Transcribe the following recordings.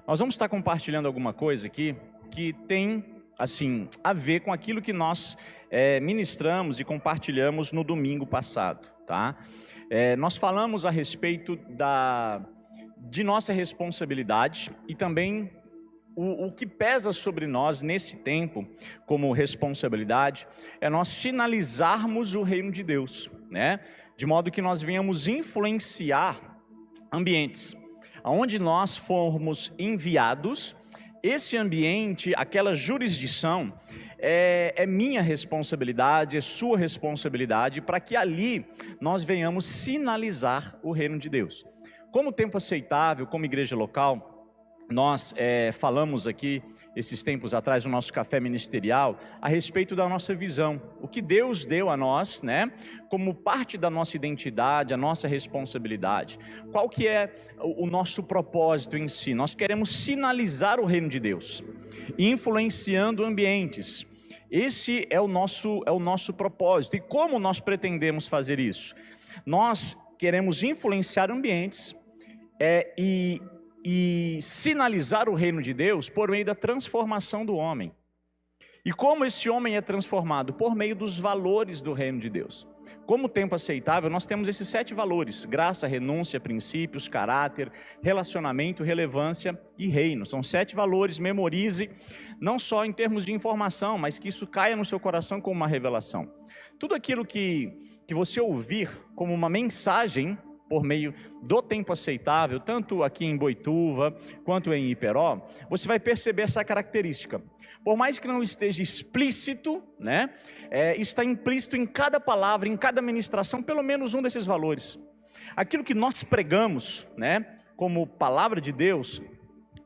Nós vamos estar compartilhando alguma coisa aqui que tem, assim, a ver com aquilo que nós ministramos e compartilhamos no domingo passado, tá? Nós falamos a respeito de nossa responsabilidade e também o que pesa sobre nós nesse tempo como responsabilidade é nós sinalizarmos o reino de Deus, né? De modo que nós venhamos influenciar ambientes. Aonde nós formos enviados, esse ambiente, aquela jurisdição, é minha responsabilidade, é sua responsabilidade, para que ali nós venhamos sinalizar o reino de Deus. Como tempo aceitável, como igreja local, nós falamos aqui, esses tempos atrás, no nosso café ministerial, a respeito da nossa visão. O que Deus deu a nós, né, como parte da nossa identidade, a nossa responsabilidade. Qual que é o nosso propósito em si? Nós queremos sinalizar o reino de Deus, influenciando ambientes. Esse é o nosso propósito. E como nós pretendemos fazer isso? Nós queremos influenciar ambientes e sinalizar o reino de Deus por meio da transformação do homem. E como esse homem é transformado? Por meio dos valores do reino de Deus. Como tempo aceitável, nós temos esses 7 valores: graça, renúncia, princípios, caráter, relacionamento, relevância e reino. São 7 valores, memorize, não só em termos de informação, mas que isso caia no seu coração como uma revelação. Tudo aquilo que você ouvir como uma mensagem por meio do tempo aceitável, tanto aqui em Boituva, quanto em Iperó, você vai perceber essa característica. Por mais que não esteja explícito, né, está implícito em cada palavra, em cada ministração, pelo menos um desses valores. Aquilo que nós pregamos, né, como palavra de Deus,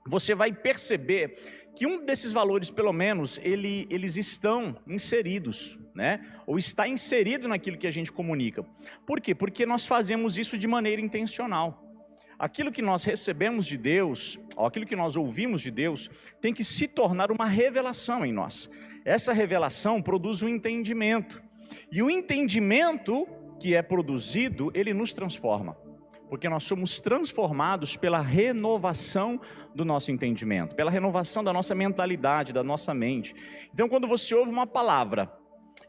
você vai perceber que um desses valores, pelo menos, eles estão inseridos, né? Ou está inserido naquilo que a gente comunica. Por quê? Porque nós fazemos isso de maneira intencional. Aquilo que nós recebemos de Deus, ou aquilo que nós ouvimos de Deus, tem que se tornar uma revelação em nós. Essa revelação produz um entendimento. E o entendimento que é produzido, ele nos transforma. Porque nós somos transformados pela renovação do nosso entendimento, pela renovação da nossa mentalidade, da nossa mente. Então, quando você ouve uma palavra,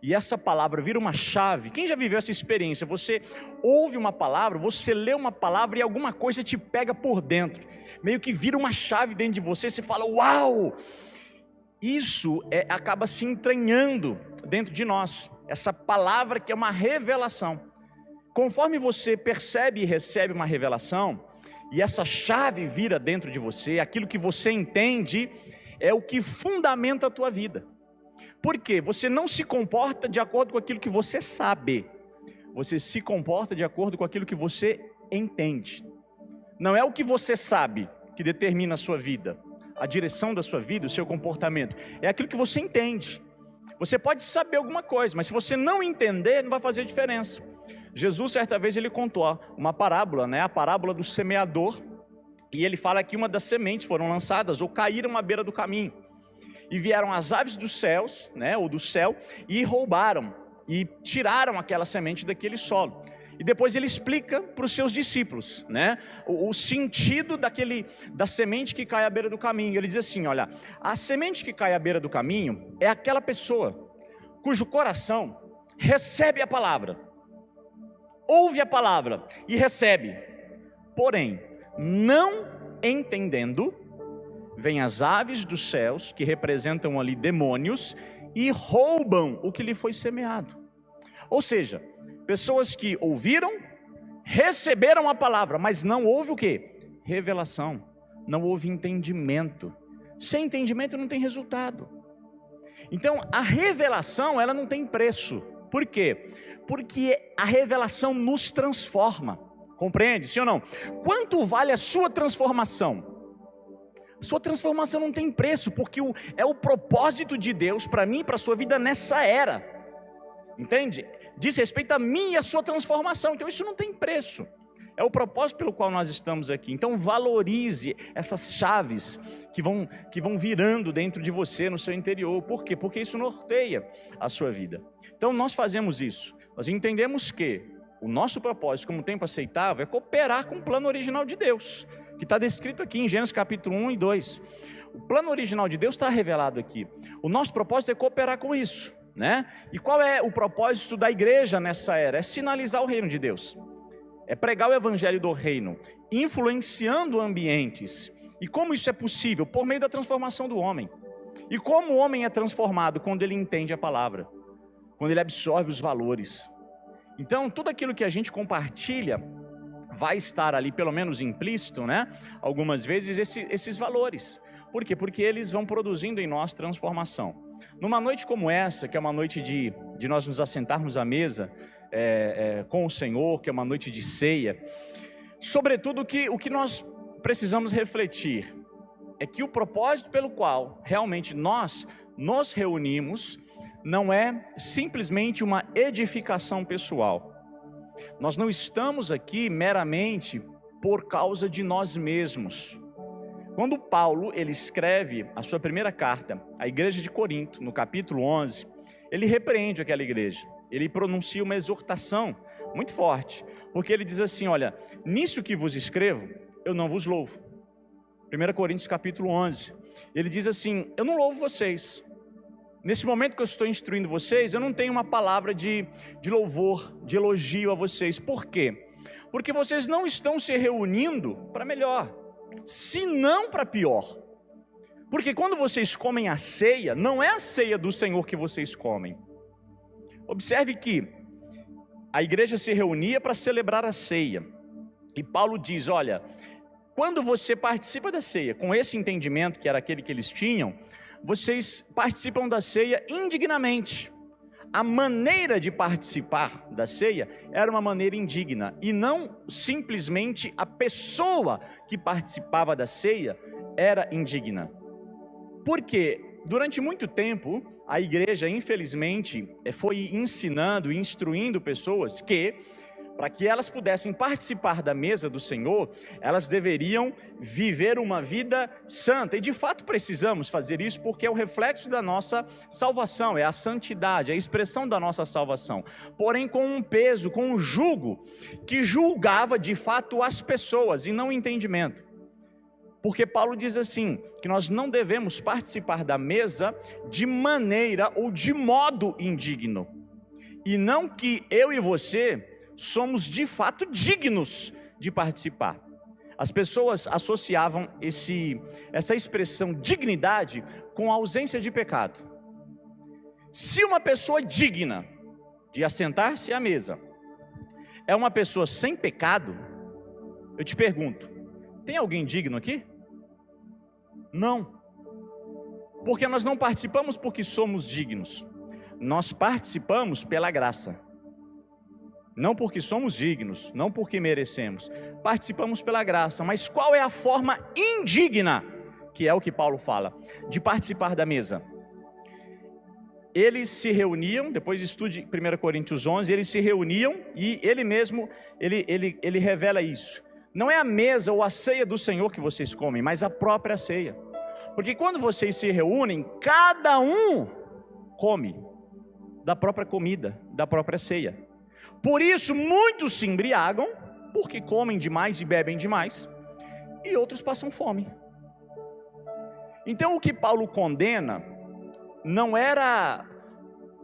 e essa palavra vira uma chave, quem já viveu essa experiência? Você ouve uma palavra, você lê uma palavra e alguma coisa te pega por dentro, meio que vira uma chave dentro de você, você fala, uau! Isso acaba se entranhando dentro de nós, essa palavra que é uma revelação. Conforme você percebe e recebe uma revelação, e essa chave vira dentro de você, aquilo que você entende é o que fundamenta a tua vida. Por quê? Você não se comporta de acordo com aquilo que você sabe, você se comporta de acordo com aquilo que você entende. Não é o que você sabe que determina a sua vida, a direção da sua vida, o seu comportamento, é aquilo que você entende. Você pode saber alguma coisa, mas se você não entender, não vai fazer diferença. Jesus, certa vez, ele contou uma parábola, né? A parábola do semeador, e ele fala que uma das sementes foram lançadas ou caíram à beira do caminho, e vieram as aves dos céus, né? Ou do céu, e roubaram, e tiraram aquela semente daquele solo. E depois ele explica para os seus discípulos, né? O sentido da semente que cai à beira do caminho. Ele diz assim, olha, a semente que cai à beira do caminho é aquela pessoa cujo coração recebe a palavra, ouve a palavra e recebe, porém, não entendendo, vêm as aves dos céus, que representam ali demônios, e roubam o que lhe foi semeado. Ou seja, pessoas que ouviram, receberam a palavra, mas não houve o quê? Revelação, não houve entendimento. Sem entendimento não tem resultado. Então, a revelação, ela não tem preço. Por quê? Porque a revelação nos transforma. Compreende, sim ou não? Quanto vale a sua transformação? Sua transformação não tem preço, porque é o propósito de Deus para mim e para a sua vida nessa era. Entende? Diz respeito a mim e a sua transformação. Então isso não tem preço. É o propósito pelo qual nós estamos aqui. Então valorize essas chaves que vão virando dentro de você, no seu interior. Por quê? Porque isso norteia a sua vida. Então nós fazemos isso. Nós entendemos que o nosso propósito como tempo aceitável é cooperar com o plano original de Deus. que está descrito aqui em Gênesis capítulo 1 e 2. O plano original de Deus está revelado aqui. O nosso propósito é cooperar com isso, né? E qual é o propósito da igreja nessa era? É sinalizar o reino de Deus. É pregar o evangelho do reino, influenciando ambientes. E como isso é possível? Por meio da transformação do homem. E como o homem é transformado? Quando ele entende a palavra, quando ele absorve os valores. Então, tudo aquilo que a gente compartilha vai estar ali, pelo menos implícito, né? Algumas vezes esses valores. Por quê? Porque eles vão produzindo em nós transformação. Numa noite como essa, que é uma noite de nós nos assentarmos à mesa com o Senhor, que é uma noite de ceia, sobretudo o que nós precisamos refletir é que o propósito pelo qual realmente nós nos reunimos não é simplesmente uma edificação pessoal. Nós não estamos aqui meramente por causa de nós mesmos. Quando Paulo ele escreve a sua primeira carta à igreja de Corinto, no capítulo 11, ele repreende aquela igreja. Ele pronuncia uma exortação muito forte, porque ele diz assim, olha, nisso que vos escrevo, eu não vos louvo. 1 Coríntios capítulo 11, ele diz assim, eu não louvo vocês. Nesse momento que eu estou instruindo vocês, eu não tenho uma palavra de louvor, de elogio a vocês. Por quê? Porque vocês não estão se reunindo para melhor, senão para pior. Porque quando vocês comem a ceia, não é a ceia do Senhor que vocês comem. Observe que a igreja se reunia para celebrar a ceia. E Paulo diz, olha, quando você participa da ceia, com esse entendimento que era aquele que eles tinham, vocês participam da ceia indignamente. A maneira de participar da ceia era uma maneira indigna, e não simplesmente a pessoa que participava da ceia era indigna. Porque durante muito tempo, a igreja, infelizmente, foi ensinando e instruindo pessoas que, para que elas pudessem participar da mesa do Senhor, elas deveriam viver uma vida santa. E de fato precisamos fazer isso, porque é o reflexo da nossa salvação, é a santidade, é a expressão da nossa salvação. Porém com um peso, com um jugo, que julgava de fato as pessoas e não o entendimento. Porque Paulo diz assim, que nós não devemos participar da mesa de maneira ou de modo indigno. E não que eu e você somos de fato dignos de participar. As pessoas associavam essa expressão dignidade com a ausência de pecado. Se uma pessoa digna de assentar-se à mesa é uma pessoa sem pecado, eu te pergunto, tem alguém digno aqui? Não. Porque nós não participamos porque somos dignos. Nós participamos pela graça. Não porque somos dignos, não porque merecemos. Participamos pela graça. Mas qual é a forma indigna, que é o que Paulo fala, de participar da mesa? Eles se reuniam, depois estude 1 Coríntios 11, eles se reuniam e ele mesmo, ele revela isso. Não é a mesa ou a ceia do Senhor que vocês comem, mas a própria ceia. Porque quando vocês se reúnem, cada um come da própria comida, da própria ceia. Por isso, muitos se embriagam, porque comem demais e bebem demais, e outros passam fome. Então, o que Paulo condena não era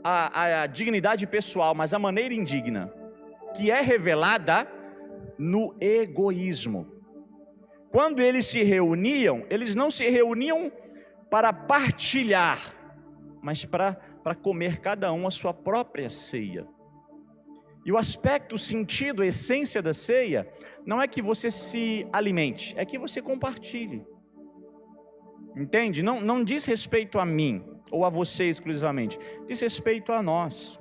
a dignidade pessoal, mas a maneira indigna, que é revelada no egoísmo. Quando eles se reuniam, eles não se reuniam para partilhar, mas para comer cada um a sua própria ceia. E o aspecto, o sentido, a essência da ceia, não é que você se alimente, é que você compartilhe. Entende? Não diz respeito a mim, ou a você exclusivamente, diz respeito a nós.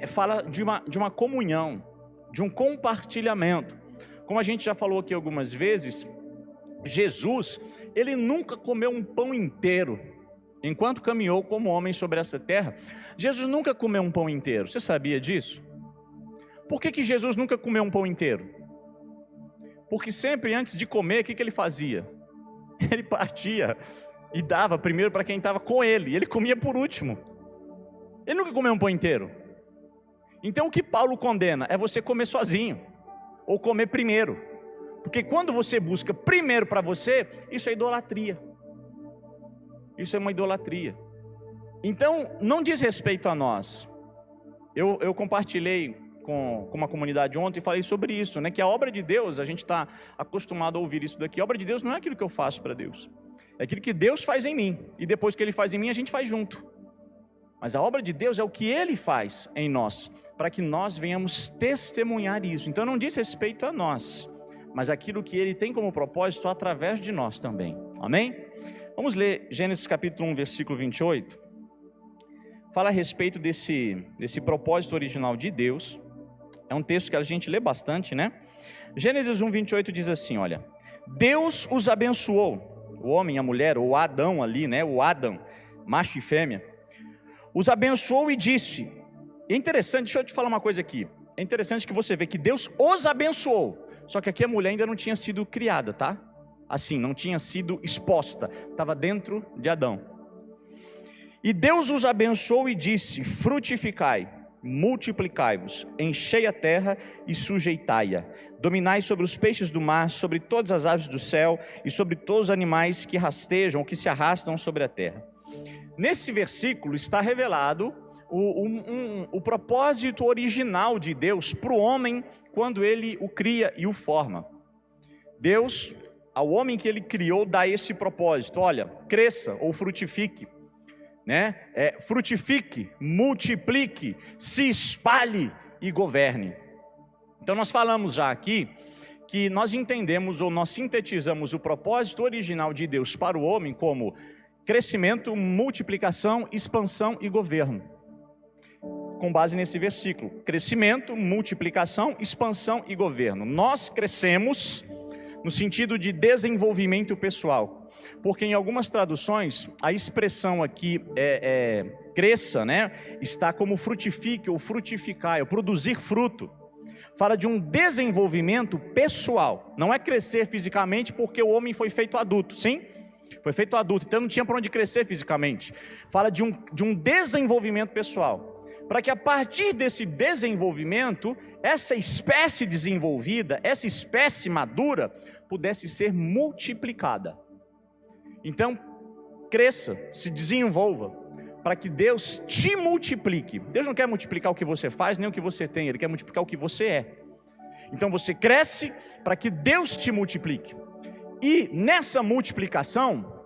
Fala de uma comunhão, de um compartilhamento. Como a gente já falou aqui algumas vezes, Jesus, ele nunca comeu um pão inteiro. Enquanto caminhou como homem sobre essa terra, Jesus nunca comeu um pão inteiro. Você sabia disso? Por que Jesus nunca comeu um pão inteiro? Porque sempre antes de comer, o que ele fazia? Ele partia e dava primeiro para quem estava com ele. Ele comia por último. Ele nunca comeu um pão inteiro. Então o que Paulo condena é você comer sozinho, ou comer primeiro. Porque quando você busca primeiro para você, isso é idolatria. Isso é uma idolatria. Então, não diz respeito a nós. Eu compartilhei com uma comunidade ontem e falei sobre isso, né? Que a obra de Deus, a gente está acostumado a ouvir isso daqui. A obra de Deus não é aquilo que eu faço para Deus. É aquilo que Deus faz em mim. E depois que Ele faz em mim, a gente faz junto. Mas a obra de Deus é o que Ele faz em nós, para que nós venhamos testemunhar isso. Então não diz respeito a nós, mas aquilo que Ele tem como propósito através de nós também. Amém? Vamos ler Gênesis capítulo 1, versículo 28. Fala a respeito desse propósito original de Deus. É um texto que a gente lê bastante, né? Gênesis 1, 28 diz assim, olha: Deus os abençoou, o homem e a mulher, ou Adão ali, né? O Adão, macho e fêmea, os abençoou e disse. É interessante, deixa eu te falar uma coisa aqui. É interessante que você vê que Deus os abençoou. Só que aqui a mulher ainda não tinha sido criada, tá? Assim, não tinha sido exposta. Estava dentro de Adão. E Deus os abençoou e disse: frutificai, multiplicai-vos, enchei a terra e sujeitai-a. Dominai sobre os peixes do mar, sobre todas as aves do céu e sobre todos os animais que rastejam ou que se arrastam sobre a terra. Nesse versículo está revelado o propósito original de Deus para o homem quando Ele o cria e o forma. Deus, ao homem que Ele criou, dá esse propósito: olha, cresça ou frutifique, né? Frutifique, multiplique, se espalhe e governe. Então nós falamos já aqui que nós entendemos ou nós sintetizamos o propósito original de Deus para o homem como crescimento, multiplicação, expansão e governo. Com base nesse versículo: crescimento, multiplicação, expansão e governo. Nós crescemos no sentido de desenvolvimento pessoal, porque em algumas traduções a expressão aqui cresça, né, está como frutifique ou frutificar, ou produzir fruto. Fala de um desenvolvimento pessoal. Não é crescer fisicamente, porque o homem foi feito adulto, sim? Foi feito adulto, então não tinha para onde crescer fisicamente. Fala de um desenvolvimento pessoal, para que a partir desse desenvolvimento, essa espécie desenvolvida, essa espécie madura, pudesse ser multiplicada. Então, cresça, se desenvolva, para que Deus te multiplique. Deus não quer multiplicar o que você faz, nem o que você tem, Ele quer multiplicar o que você é. Então você cresce para que Deus te multiplique. E nessa multiplicação,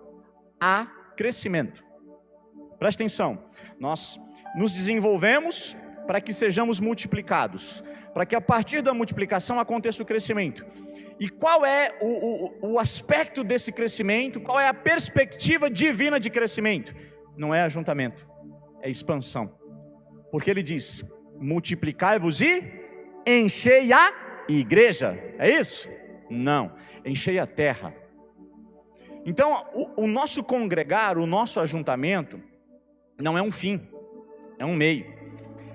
há crescimento. Presta atenção, nós nos desenvolvemos para que sejamos multiplicados, para que a partir da multiplicação aconteça o crescimento. E qual é o aspecto desse crescimento? Qual é a perspectiva divina de crescimento? Não é ajuntamento, é expansão. Porque Ele diz: multiplicai-vos e enchei a igreja. É isso? Não, enchei a terra. Então, o nosso congregar, o nosso ajuntamento, não é um fim, é um meio.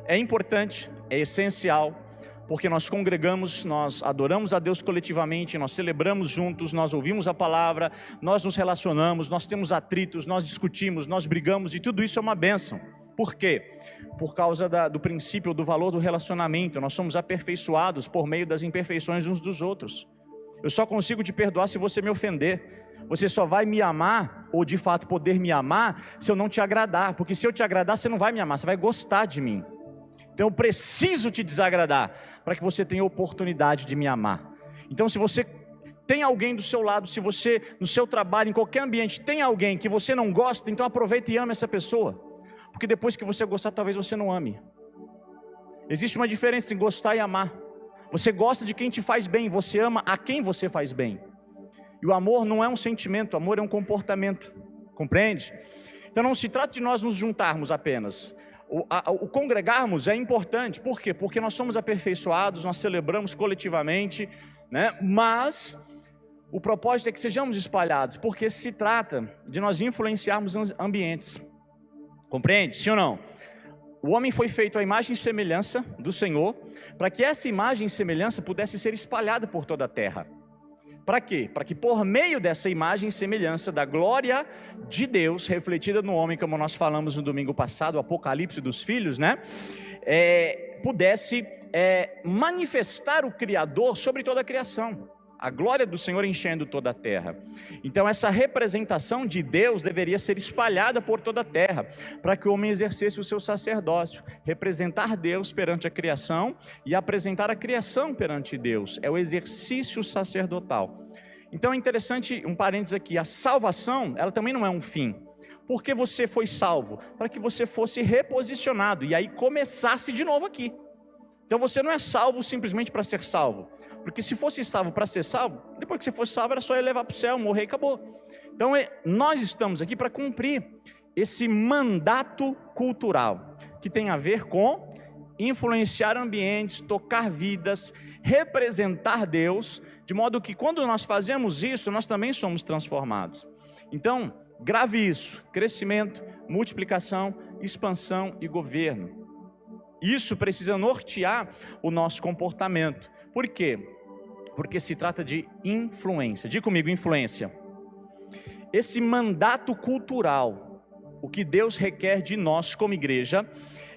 É importante, é essencial, porque nós congregamos, nós adoramos a Deus coletivamente, nós celebramos juntos, nós ouvimos a palavra, nós nos relacionamos, nós temos atritos, nós discutimos, nós brigamos, e tudo isso é uma bênção. Por quê? Por causa do princípio, do valor do relacionamento. Nós somos aperfeiçoados por meio das imperfeições uns dos outros. Eu só consigo te perdoar se você me ofender. Você só vai me amar, ou de fato poder me amar, se eu não te agradar. Porque se eu te agradar, você não vai me amar, você vai gostar de mim. Então eu preciso te desagradar, para que você tenha oportunidade de me amar. Então se você tem alguém do seu lado, se você no seu trabalho, em qualquer ambiente, tem alguém que você não gosta, então aproveita e ame essa pessoa. Porque depois que você gostar, talvez você não ame. Existe uma diferença entre gostar e amar. Você gosta de quem te faz bem, você ama a quem você faz bem. E o amor não é um sentimento, o amor é um comportamento. Compreende? Então não se trata de nós nos juntarmos apenas. O congregarmos é importante. Por quê? Porque nós somos aperfeiçoados, nós celebramos coletivamente, né? Mas o propósito é que sejamos espalhados, porque se trata de nós influenciarmos ambientes. Compreende? Sim ou não? O homem foi feito à imagem e semelhança do Senhor, para que essa imagem e semelhança pudesse ser espalhada por toda a terra. Para quê? Para que por meio dessa imagem e semelhança da glória de Deus, refletida no homem, como nós falamos no domingo passado, o Apocalipse dos Filhos, né? Pudesse manifestar o Criador sobre toda a criação. a glória do Senhor enchendo toda a terra. Então essa representação de Deus deveria ser espalhada por toda a terra, para que o homem exercesse o seu sacerdócio, representar Deus perante a criação e apresentar a criação perante Deus. É o exercício sacerdotal. Então é interessante, um parênteses aqui, a salvação, ela também não é um fim. Por que você foi salvo? Para que você fosse reposicionado e aí começasse de novo aqui. Então você não é salvo simplesmente para ser salvo, porque se fosse salvo para ser salvo, depois que você fosse salvo era só ir levar para o céu, morrer e acabou. Então nós estamos aqui para cumprir esse mandato cultural, que tem a ver com influenciar ambientes, tocar vidas, representar Deus, de modo que quando nós fazemos isso, nós também somos transformados. Então, grave isso: crescimento, multiplicação, expansão e governo. Isso precisa nortear o nosso comportamento. Por quê? Porque se trata de influência. Diga comigo, influência. Esse mandato cultural, o que Deus requer de nós como igreja,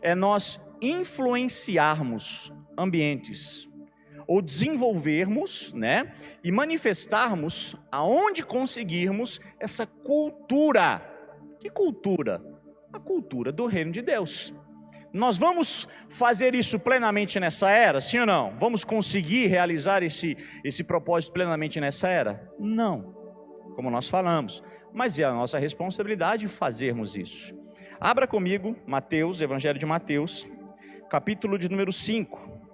é nós influenciarmos ambientes, ou desenvolvermos, e manifestarmos aonde conseguirmos essa cultura. Que cultura? A cultura do reino de Deus. Nós vamos fazer isso plenamente nessa era, sim ou não? Vamos conseguir realizar esse propósito plenamente nessa era? Não, como nós falamos, mas é a nossa responsabilidade fazermos isso. Abra comigo Mateus, Evangelho de Mateus, capítulo de número 5.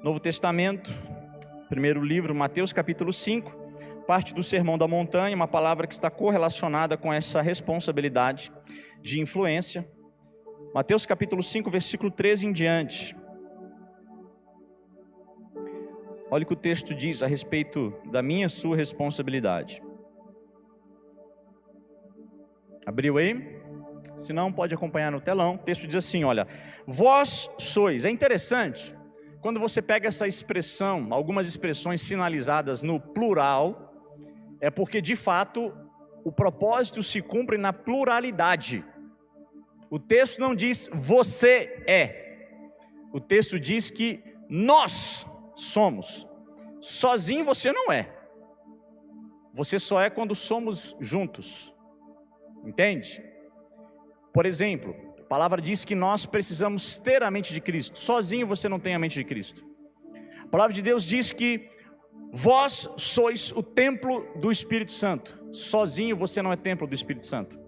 Novo Testamento, primeiro livro, Mateus capítulo 5, parte do Sermão da Montanha, uma palavra que está correlacionada com essa responsabilidade de influência. Mateus capítulo 5, versículo 13 em diante. Olha o que o texto diz a respeito da minha e sua responsabilidade. Abriu aí? Se não, pode acompanhar no telão. O texto diz assim, olha: vós sois. É interessante, quando você pega essa expressão, algumas expressões sinalizadas no plural, é porque de fato o propósito se cumpre na pluralidade. O texto não diz você é, o texto diz que nós somos. Sozinho você não é, você só é quando somos juntos, entende? Por exemplo, a palavra diz que nós precisamos ter a mente de Cristo. Sozinho você não tem a mente de Cristo. A palavra de Deus diz que vós sois o templo do Espírito Santo. Sozinho você não é templo do Espírito Santo.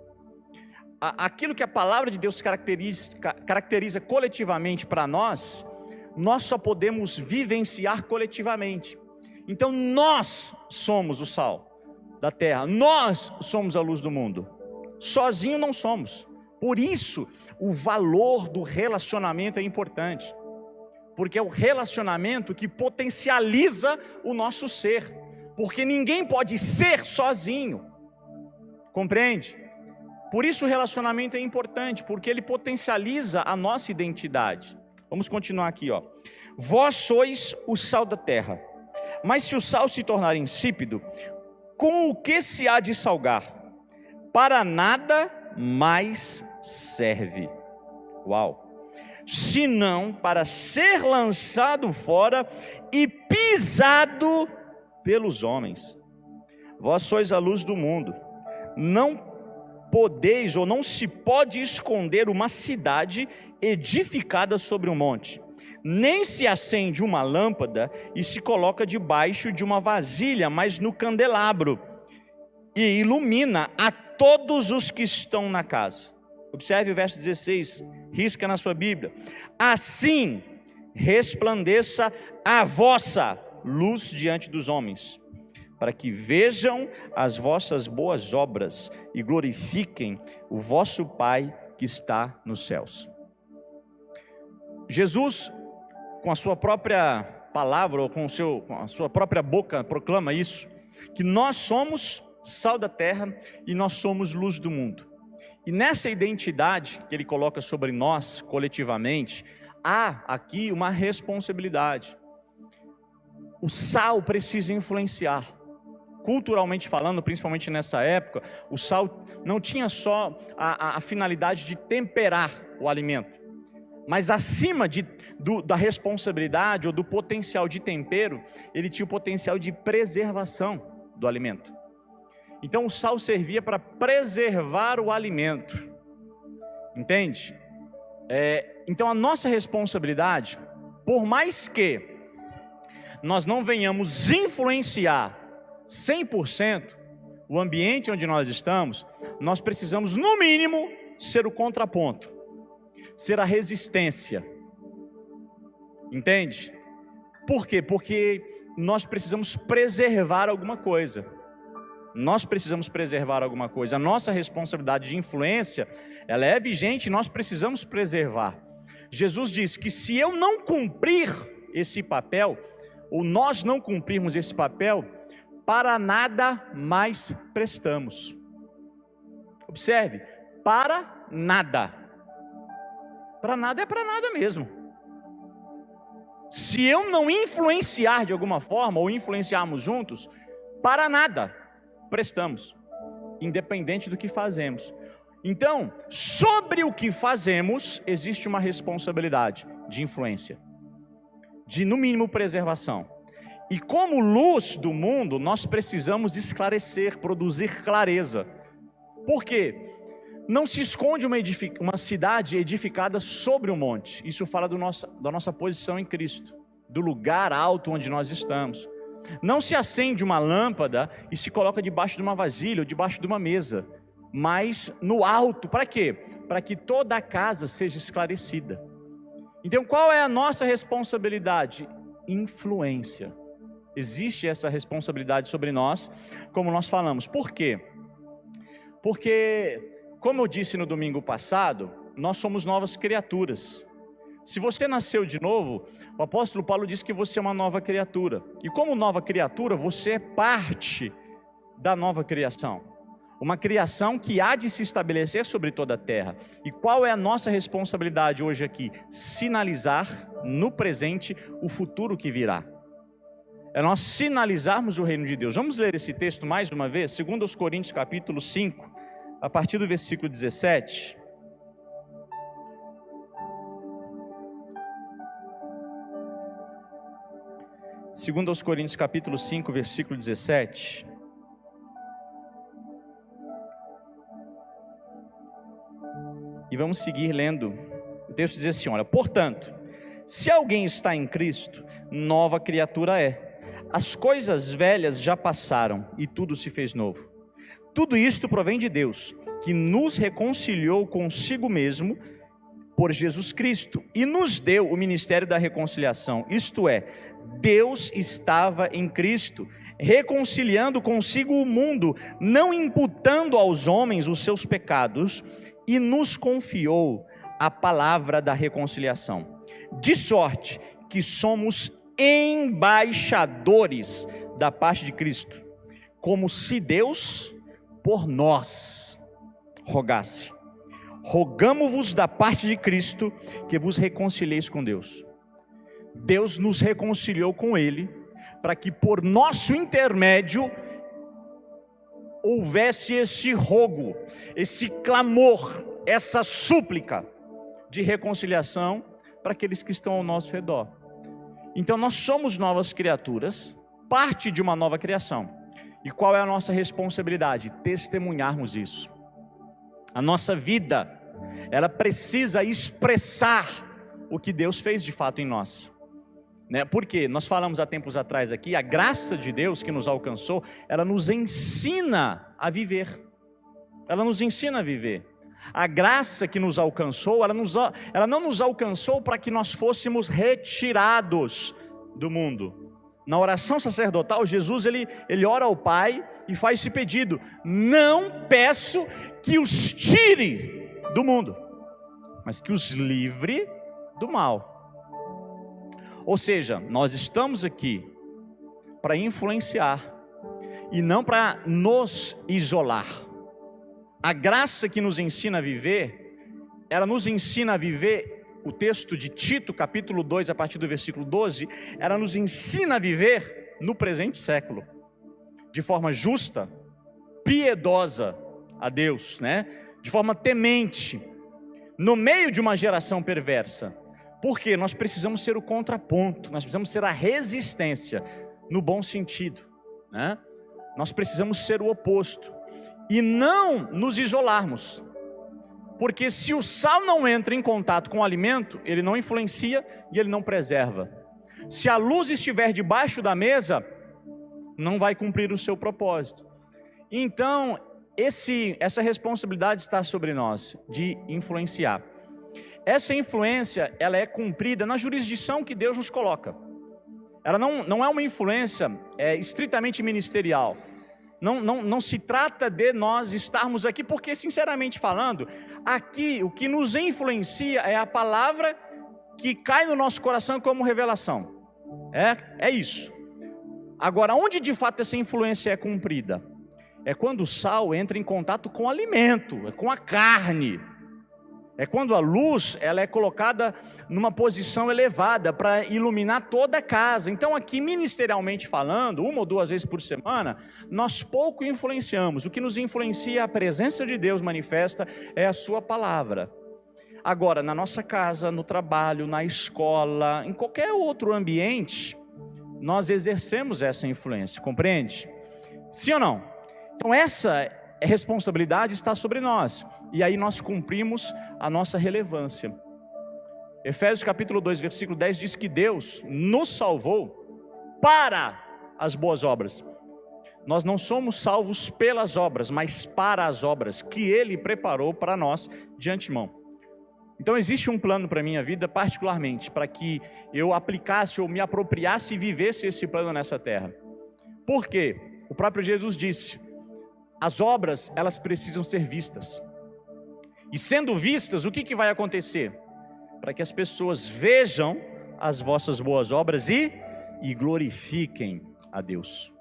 Aquilo que a palavra de Deus caracteriza coletivamente para nós só podemos vivenciar coletivamente. Então nós somos o sal da terra, nós somos a luz do mundo. Sozinho não somos. Por isso o valor do relacionamento é importante, porque é o relacionamento que potencializa o nosso ser, porque ninguém pode ser sozinho, compreende? Por isso o relacionamento é importante, porque ele potencializa a nossa identidade. Vamos continuar aqui, ó. Vós sois o sal da terra, mas se o sal se tornar insípido, com o que se há de salgar? Para nada mais serve. Uau! Senão para ser lançado fora e pisado pelos homens. Vós sois a luz do mundo. Não podeis ou não se pode esconder uma cidade edificada sobre um monte. Nem se acende uma lâmpada e se coloca debaixo de uma vasilha, mas no candelabro, e ilumina a todos os que estão na casa. Observe o verso 16, risca na sua Bíblia. Assim resplandeça a vossa luz diante dos homens, para que vejam as vossas boas obras e glorifiquem o vosso Pai que está nos céus. Jesus, com a sua própria palavra, ou com a sua própria boca, proclama isso, que nós somos sal da terra e nós somos luz do mundo. E nessa identidade que ele coloca sobre nós, coletivamente, há aqui uma responsabilidade. O sal precisa influenciar. Culturalmente falando, principalmente nessa época, o sal não tinha só a finalidade de temperar o alimento, Mas acima da responsabilidade ou do potencial de tempero, ele tinha o potencial de preservação do alimento. Então o sal servia para preservar o alimento. Entende? Então a nossa responsabilidade, por mais que nós não venhamos influenciar 100% o ambiente onde nós estamos, nós precisamos no mínimo ser o contraponto, ser a resistência. Entende? Por quê? Porque nós precisamos preservar alguma coisa. Nós precisamos preservar alguma coisa. A nossa responsabilidade de influência, ela é vigente e nós precisamos preservar. Jesus diz que se eu não cumprir esse papel, ou nós não cumprirmos esse papel, para nada mais prestamos. Observe, para nada. Para nada é para nada mesmo. Se eu não influenciar de alguma forma, ou influenciarmos juntos, para nada prestamos, independente do que fazemos. Então, sobre o que fazemos, existe uma responsabilidade de influência, de no mínimo preservação. E como luz do mundo, nós precisamos esclarecer, produzir clareza. Por quê? Não se esconde uma cidade edificada sobre um monte. Isso fala da nossa posição em Cristo, do lugar alto onde nós estamos. Não se acende uma lâmpada e se coloca debaixo de uma vasilha ou debaixo de uma mesa, mas no alto. Para quê? Para que toda a casa seja esclarecida. Então qual é a nossa responsabilidade? Influência. Existe essa responsabilidade sobre nós, como nós falamos. Por quê? Porque, como eu disse no domingo passado, nós somos novas criaturas. Se você nasceu de novo, o apóstolo Paulo diz que você é uma nova criatura. E como nova criatura, você é parte da nova criação. Uma criação que há de se estabelecer sobre toda a terra. E qual é a nossa responsabilidade hoje aqui? Sinalizar no presente o futuro que virá. É nós sinalizarmos o reino de Deus. Vamos ler esse texto mais uma vez? 2 Coríntios capítulo 5, a partir do versículo 17. Segundo aos Coríntios capítulo 5, versículo 17. E vamos seguir lendo. O texto diz assim, olha: portanto, se alguém está em Cristo, nova criatura é. As coisas velhas já passaram e tudo se fez novo. Tudo isto provém de Deus, que nos reconciliou consigo mesmo por Jesus Cristo e nos deu o ministério da reconciliação. Isto é, Deus estava em Cristo, reconciliando consigo o mundo, não imputando aos homens os seus pecados, e nos confiou a palavra da reconciliação. De sorte que somos embaixadores da parte de Cristo, como se Deus por nós rogasse. Rogamo-vos da parte de Cristo que vos reconcilieis com Deus. Deus nos reconciliou com Ele, para que por nosso intermédio houvesse esse rogo, esse clamor, essa súplica de reconciliação para aqueles que estão ao nosso redor. Então nós somos novas criaturas, parte de uma nova criação. E qual é a nossa responsabilidade? Testemunharmos isso. A nossa vida, ela precisa expressar o que Deus fez de fato em nós. Porque nós falamos há tempos atrás aqui, a graça de Deus que nos alcançou, ela nos ensina a viver. Ela nos ensina a viver. A graça que nos alcançou, ela não nos alcançou para que nós fôssemos retirados do mundo. Na oração sacerdotal, Jesus ele ora ao Pai e faz esse pedido: não peço que os tire do mundo, mas que os livre do mal. Ou seja, nós estamos aqui para influenciar e não para nos isolar. A graça que nos ensina a viver, ela nos ensina a viver, o texto de Tito, capítulo 2, a partir do versículo 12, ela nos ensina a viver no presente século, de forma justa, piedosa a Deus, de forma temente, no meio de uma geração perversa. Porque nós precisamos ser o contraponto, nós precisamos ser a resistência, no bom sentido, né? Nós precisamos ser o oposto e não nos isolarmos. Porque se o sal não entra em contato com o alimento, ele não influencia e ele não preserva. Se a luz estiver debaixo da mesa, não vai cumprir o seu propósito. Então, essa responsabilidade está sobre nós, de influenciar. Essa influência, ela é cumprida na jurisdição que Deus nos coloca. Ela não é uma influência estritamente ministerial. Não se trata de nós estarmos aqui, porque, sinceramente falando, aqui o que nos influencia é a palavra que cai no nosso coração como revelação. É isso. Agora, onde de fato essa influência é cumprida? É quando o sal entra em contato com o alimento, com a carne. É quando a luz ela é colocada numa posição elevada para iluminar toda a casa. Então aqui, ministerialmente falando, 1 ou 2 vezes por semana, nós pouco influenciamos. O que nos influencia, a presença de Deus manifesta, é a sua palavra. Agora, na nossa casa, no trabalho, na escola, em qualquer outro ambiente, nós exercemos essa influência, compreende? Sim ou não? Então essa responsabilidade está sobre nós. E aí nós cumprimos a nossa relevância. Efésios capítulo 2, versículo 10 diz que Deus nos salvou para as boas obras. Nós não somos salvos pelas obras, mas para as obras que Ele preparou para nós de antemão. Então existe um plano para a minha vida, particularmente, para que eu aplicasse ou me apropriasse e vivesse esse plano nessa terra. Por quê? O próprio Jesus disse: as obras, elas precisam ser vistas. E sendo vistas, o que vai acontecer? Para que as pessoas vejam as vossas boas obras e glorifiquem a Deus.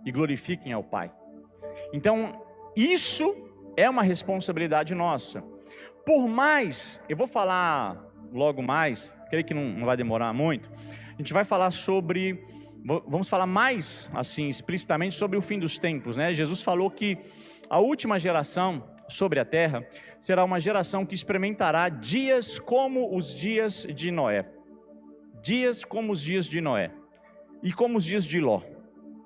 E glorifiquem ao Pai. Então, isso é uma responsabilidade nossa. Por mais, eu vou falar logo mais, creio que não vai demorar muito, a gente vai falar sobre, vamos falar mais assim explicitamente sobre o fim dos tempos, né? Jesus falou que a última geração sobre a terra será uma geração que experimentará dias como os dias de Noé. Dias como os dias de Noé e como os dias de Ló.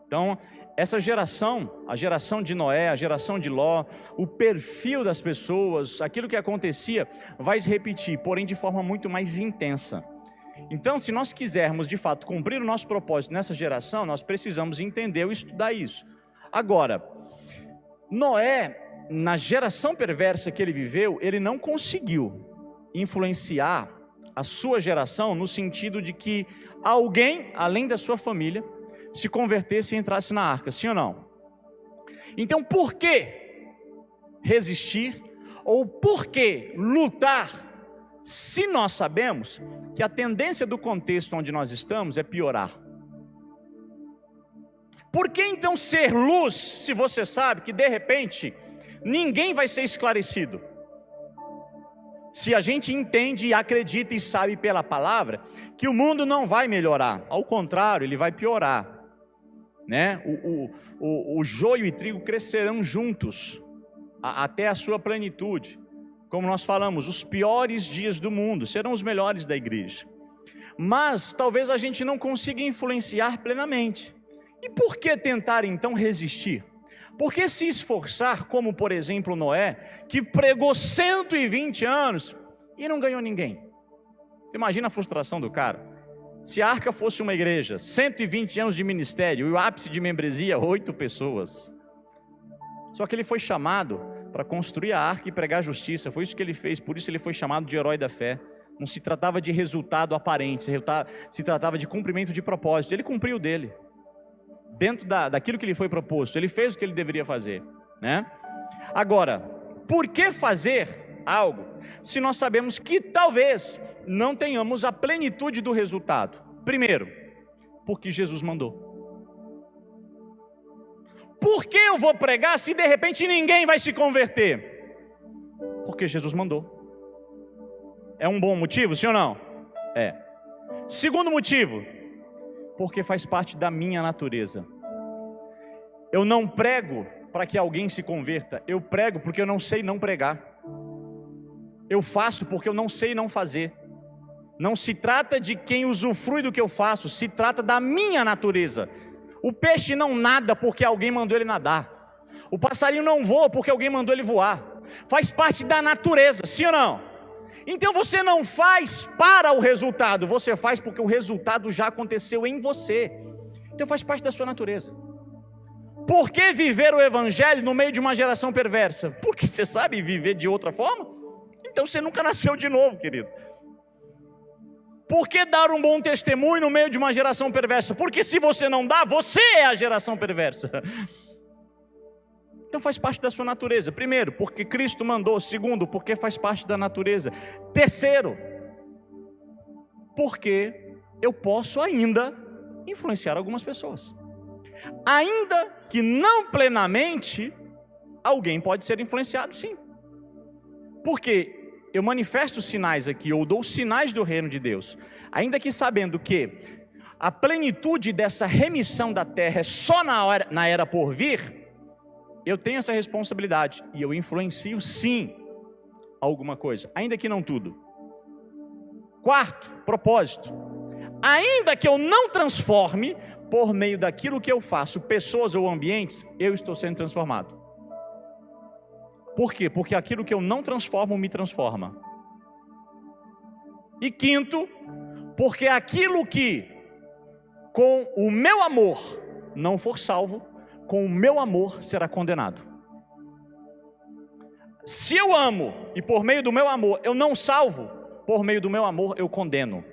Então, essa geração, a geração de Noé, a geração de Ló, o perfil das pessoas, aquilo que acontecia, vai se repetir, porém de forma muito mais intensa. Então, se nós quisermos de fato cumprir o nosso propósito nessa geração, nós precisamos entender e estudar isso. Agora, Noé, na geração perversa que ele viveu, ele não conseguiu influenciar a sua geração no sentido de que alguém, além da sua família, se convertesse e entrasse na arca, sim ou não? Então, por que resistir ou por que lutar, se nós sabemos que a tendência do contexto onde nós estamos é piorar? Por que então ser luz, se você sabe que de repente ninguém vai ser esclarecido? Se a gente entende, acredita e sabe pela palavra que o mundo não vai melhorar, ao contrário, ele vai piorar, né? O joio e trigo crescerão juntos até a sua plenitude. Como nós falamos, os piores dias do mundo serão os melhores da igreja. Mas talvez a gente não consiga influenciar plenamente. E por que tentar então resistir? Por que se esforçar, como por exemplo Noé, que pregou 120 anos e não ganhou ninguém? Você imagina a frustração do cara? Se a arca fosse uma igreja, 120 anos de ministério e o ápice de membresia, 8 pessoas. Só que ele foi chamado para construir a arca e pregar a justiça, foi isso que ele fez, por isso ele foi chamado de herói da fé. Não se tratava de resultado aparente, se tratava de cumprimento de propósito. Ele cumpriu o dele. Dentro daquilo que lhe foi proposto, ele fez o que ele deveria fazer, né? Agora, por que fazer algo se nós sabemos que talvez não tenhamos a plenitude do resultado? Primeiro, porque Jesus mandou. Por que eu vou pregar se de repente ninguém vai se converter? Porque Jesus mandou. É um bom motivo, sim ou não? É. Segundo motivo, porque faz parte da minha natureza. Eu não prego para que alguém se converta, eu prego porque eu não sei não pregar. Eu faço porque eu não sei não fazer. Não se trata de quem usufrui do que eu faço, se trata da minha natureza. O peixe não nada porque alguém mandou ele nadar. O passarinho não voa porque alguém mandou ele voar. Faz parte da natureza, sim ou não? Então você não faz para o resultado, você faz porque o resultado já aconteceu em você. Então faz parte da sua natureza. Por que viver o evangelho no meio de uma geração perversa? Porque você sabe viver de outra forma? Então você nunca nasceu de novo, querido. Por que dar um bom testemunho no meio de uma geração perversa? Porque se você não dá, você é a geração perversa. Então faz parte da sua natureza. Primeiro, porque Cristo mandou. Segundo, porque faz parte da natureza. Terceiro, porque eu posso ainda influenciar algumas pessoas. Ainda que não plenamente, alguém pode ser influenciado, sim. Porque eu manifesto sinais aqui, ou dou sinais do reino de Deus, ainda que sabendo que a plenitude dessa remissão da terra é só na era por vir, eu tenho essa responsabilidade, e eu influencio sim alguma coisa, ainda que não tudo. Quarto, propósito. Ainda que eu não transforme, por meio daquilo que eu faço, pessoas ou ambientes, eu estou sendo transformado. Por quê? Porque aquilo que eu não transformo me transforma. E quinto, porque aquilo que com o meu amor não for salvo, com o meu amor será condenado. Se eu amo e por meio do meu amor eu não salvo, por meio do meu amor eu condeno.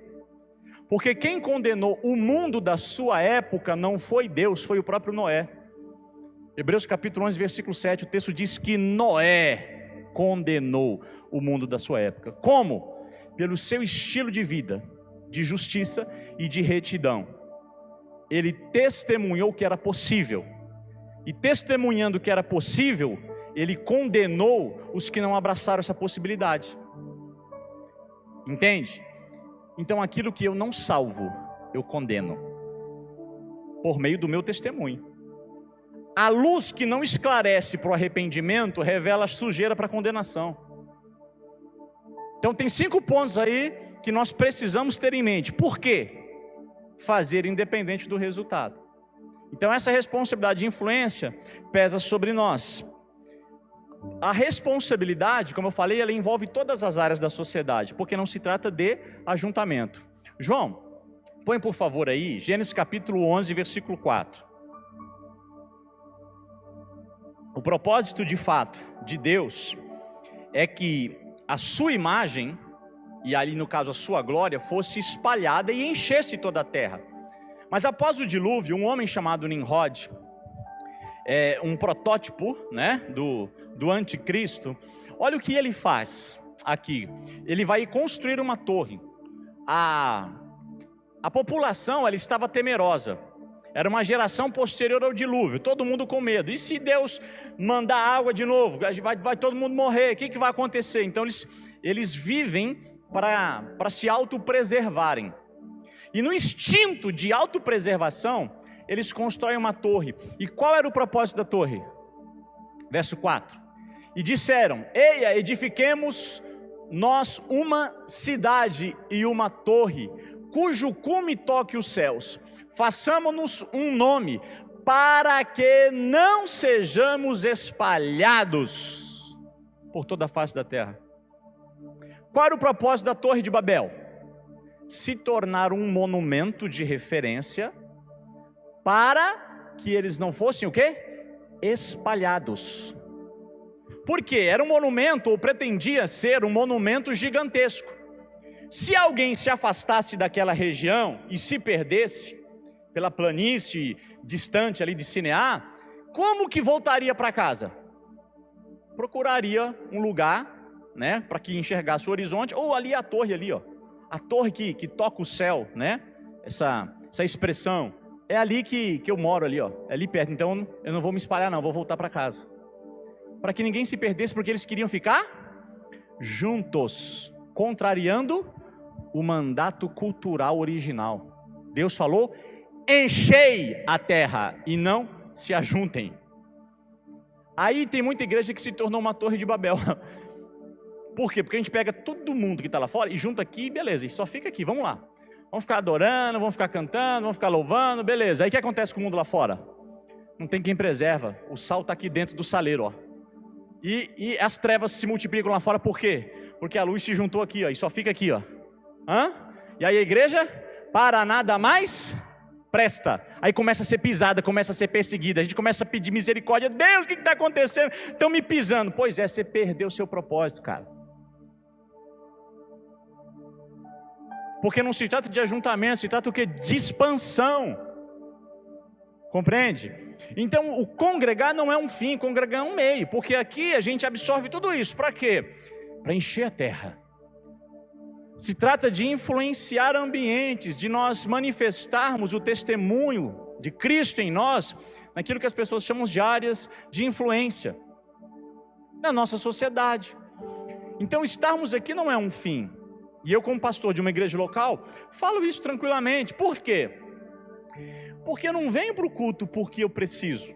Porque quem condenou o mundo da sua época não foi Deus, foi o próprio Noé. Hebreus capítulo 11, versículo 7, o texto diz que Noé condenou o mundo da sua época. Como? Pelo seu estilo de vida, de justiça e de retidão. Ele testemunhou que era possível. E testemunhando que era possível, ele condenou os que não abraçaram essa possibilidade. Entende? Então aquilo que eu não salvo, eu condeno. Por meio do meu testemunho. A luz que não esclarece para o arrependimento, revela a sujeira para a condenação. Então tem 5 pontos aí que nós precisamos ter em mente. Por quê? Fazer independente do resultado. Então essa responsabilidade de influência pesa sobre nós. A responsabilidade, como eu falei, ela envolve todas as áreas da sociedade, porque não se trata de ajuntamento. João, põe por favor aí, Gênesis capítulo 11, versículo 4. O propósito de fato de Deus é que a sua imagem, e ali no caso a sua glória, fosse espalhada e enchesse toda a terra. Mas após o dilúvio, um homem chamado Nimrod, um protótipo, né, do anticristo, olha o que ele faz aqui. Ele vai construir uma torre. A população, ela estava temerosa. Era uma geração posterior ao dilúvio, todo mundo com medo. E se Deus mandar água de novo, vai todo mundo morrer, o que vai acontecer? Então eles vivem para se autopreservarem. E no instinto de autopreservação, eles constroem uma torre. E qual era o propósito da torre? Verso 4. E disseram: eia, edifiquemos nós uma cidade e uma torre, cujo cume toque os céus. Façamo-nos um nome, para que não sejamos espalhados por toda a face da terra. Qual era o propósito da Torre de Babel? Se tornar um monumento de referência, para que eles não fossem o quê? Espalhados. Por quê? Era um monumento, ou pretendia ser um monumento gigantesco. Se alguém se afastasse daquela região e se perdesse pela planície distante ali de Sineá, como que voltaria para casa? Procuraria um lugar, né, para que enxergasse o horizonte, ou ali a torre ali, ó, a torre que toca o céu, né? Essa expressão é ali que eu moro ali, ó, é ali perto. Então eu não vou me espalhar, não, vou voltar para casa, para que ninguém se perdesse, porque eles queriam ficar juntos, contrariando o mandato cultural original. Deus falou: enchei a terra, e não se ajuntem. Aí tem muita igreja que se tornou uma torre de Babel. Por quê? Porque a gente pega todo mundo que está lá fora e junta aqui, beleza, e só fica aqui, vamos lá. Vamos ficar adorando, vamos ficar cantando, vamos ficar louvando, beleza. Aí o que acontece com o mundo lá fora? Não tem quem preserva, o sal está aqui dentro do saleiro, ó. E as trevas se multiplicam lá fora, por quê? Porque a luz se juntou aqui, ó, e só fica aqui, ó. E aí a igreja, para nada mais presta. Aí começa a ser pisada, começa a ser perseguida. A gente começa a pedir misericórdia. Deus, o que está acontecendo? Estão me pisando. Pois é, você perdeu o seu propósito, cara. Porque não se trata de ajuntamento, se trata o quê? De expansão. Compreende? Então o congregar não é um fim, congregar é um meio. Porque aqui a gente absorve tudo isso. Para quê? Para encher a terra. Se trata de influenciar ambientes, de nós manifestarmos o testemunho de Cristo em nós, naquilo que as pessoas chamam de áreas de influência, na nossa sociedade. Então estarmos aqui não é um fim. E eu, como pastor de uma igreja local, falo isso tranquilamente. Por quê? Porque eu não venho para o culto porque eu preciso.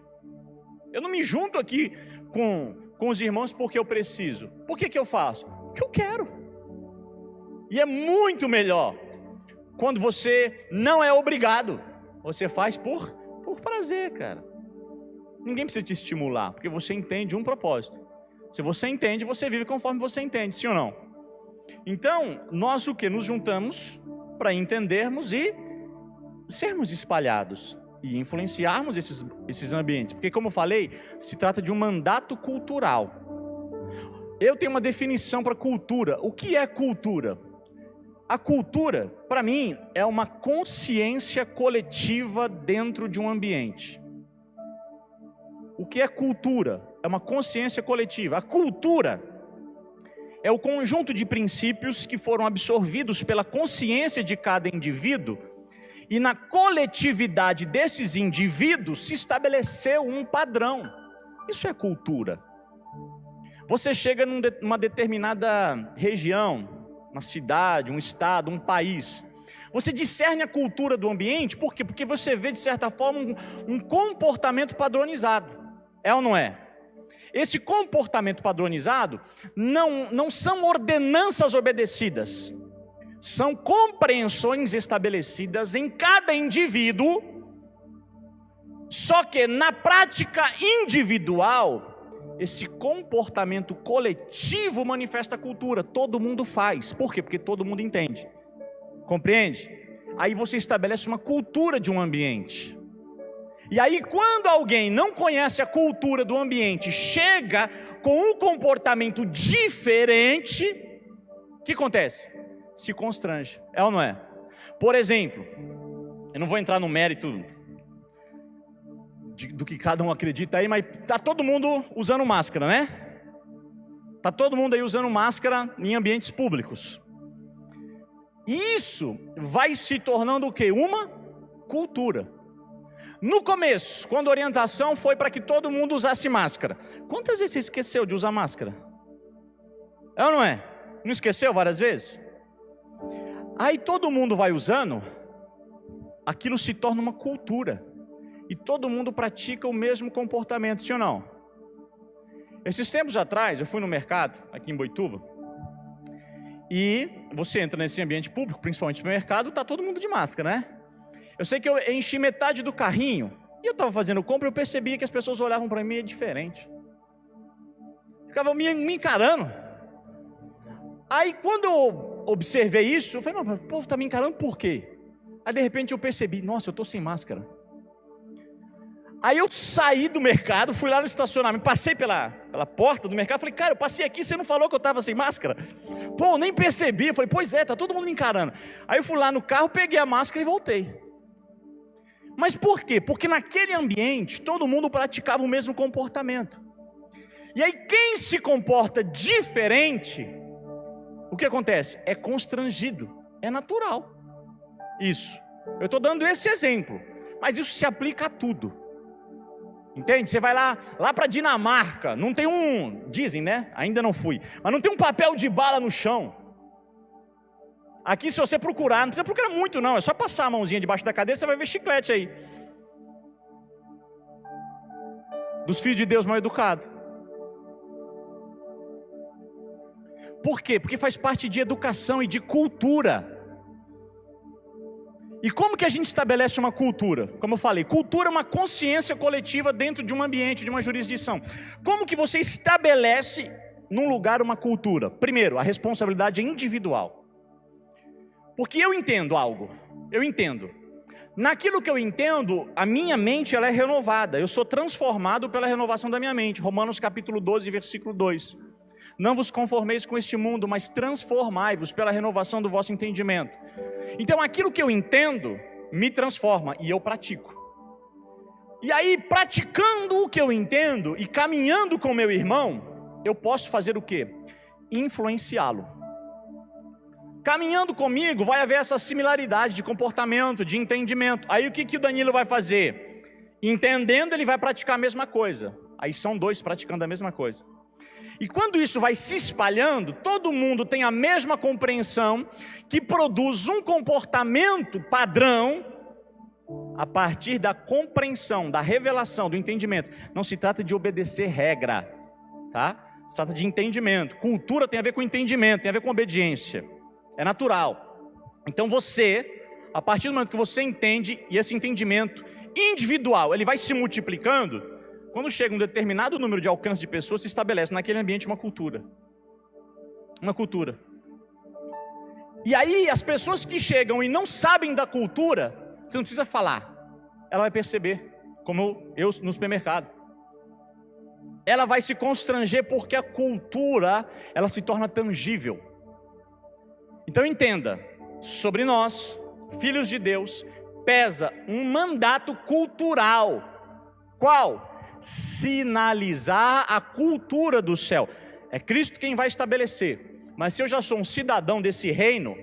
Eu não me junto aqui com os irmãos porque eu preciso. Por que eu faço? Porque eu quero. E é muito melhor quando você não é obrigado. Você faz por prazer, cara. Ninguém precisa te estimular, porque você entende um propósito. Se você entende, você vive conforme você entende, sim ou não? Então, nós o que? Nos juntamos para entendermos e sermos espalhados e influenciarmos esses ambientes. Porque, como eu falei, se trata de um mandato cultural. Eu tenho uma definição para cultura. O que é cultura? A cultura, para mim, é uma consciência coletiva dentro de um ambiente. O que é cultura? É uma consciência coletiva. A cultura é o conjunto de princípios que foram absorvidos pela consciência de cada indivíduo, e na coletividade desses indivíduos se estabeleceu um padrão. Isso é cultura. Você chega numa determinada região, uma cidade, um estado, um país. Você discerne a cultura do ambiente, por quê? Porque você vê, de certa forma, um comportamento padronizado. É ou não é? Esse comportamento padronizado não são ordenanças obedecidas, são compreensões estabelecidas em cada indivíduo, só que na prática individual, esse comportamento coletivo manifesta a cultura. Todo mundo faz. Por quê? Porque todo mundo entende. Compreende? Aí você estabelece uma cultura de um ambiente. E aí quando alguém não conhece a cultura do ambiente, chega com um comportamento diferente, o que acontece? Se constrange. É ou não é? Por exemplo, eu não vou entrar no mérito do que cada um acredita aí, mas tá todo mundo usando máscara, né? Tá todo mundo aí usando máscara em ambientes públicos. Isso vai se tornando o quê? Uma cultura. No começo, quando a orientação foi para que todo mundo usasse máscara, quantas vezes você esqueceu de usar máscara? É ou não é? Não esqueceu várias vezes? Aí todo mundo vai usando, aquilo se torna uma cultura. E todo mundo pratica o mesmo comportamento, sim ou não? Esses tempos atrás, eu fui no mercado, aqui em Boituva, e você entra nesse ambiente público, principalmente no mercado, tá todo mundo de máscara, né? Eu sei que eu enchi metade do carrinho, e eu estava fazendo compra, eu percebia que as pessoas olhavam para mim diferente. Ficavam me encarando. Aí quando eu observei isso, eu falei, mas o povo está me encarando por quê? Aí de repente eu percebi, nossa, eu estou sem máscara. Aí eu saí do mercado, fui lá no estacionamento, passei pela porta do mercado, falei, cara, eu passei aqui, você não falou que eu estava sem máscara? Pô, eu nem percebi, eu falei, pois é, tá todo mundo me encarando. Aí eu fui lá no carro, peguei a máscara e voltei. Mas por quê? Porque naquele ambiente, todo mundo praticava o mesmo comportamento. E aí quem se comporta diferente, o que acontece? É constrangido, é natural. Isso, eu estou dando esse exemplo, mas isso se aplica a tudo. Entende? Você vai lá para Dinamarca, não tem dizem, né? Ainda não fui, mas não tem um papel de bala no chão. Aqui se você procurar, não precisa procurar muito não, é só passar a mãozinha debaixo da cadeira, você vai ver chiclete aí. Dos filhos de Deus mal educados. Por quê? Porque faz parte de educação e de cultura. E como que a gente estabelece uma cultura? Como eu falei, cultura é uma consciência coletiva dentro de um ambiente, de uma jurisdição. Como que você estabelece num lugar uma cultura? Primeiro, a responsabilidade é individual. Porque eu entendo algo, eu entendo. Naquilo que eu entendo, a minha mente ela é renovada. Eu sou transformado pela renovação da minha mente. Romanos capítulo 12, versículo 2. Não vos conformeis com este mundo, mas transformai-vos pela renovação do vosso entendimento. Então aquilo que eu entendo me transforma e eu pratico. E aí, praticando o que eu entendo e caminhando com meu irmão, eu posso fazer o quê? Influenciá-lo. Caminhando comigo vai haver essa similaridade de comportamento, de entendimento. Aí o que o Danilo vai fazer? Entendendo, ele vai praticar a mesma coisa. Aí são dois praticando a mesma coisa. E quando isso vai se espalhando, todo mundo tem a mesma compreensão, que produz um comportamento padrão a partir da compreensão, da revelação, do entendimento. Não se trata de obedecer regra, tá? Se trata de entendimento. Cultura tem a ver com entendimento, tem a ver com obediência. É natural. Então você, a partir do momento que você entende, e esse entendimento individual, ele vai se multiplicando. Quando chega um determinado número de alcance de pessoas, se estabelece naquele ambiente uma cultura. Uma cultura. E aí, as pessoas que chegam e não sabem da cultura, você não precisa falar. Ela vai perceber, como eu no supermercado. Ela vai se constranger porque a cultura, ela se torna tangível. Então entenda, sobre nós, filhos de Deus, pesa um mandato cultural. Qual? Sinalizar a cultura do céu. É Cristo quem vai estabelecer. Mas se eu já sou um cidadão desse reino,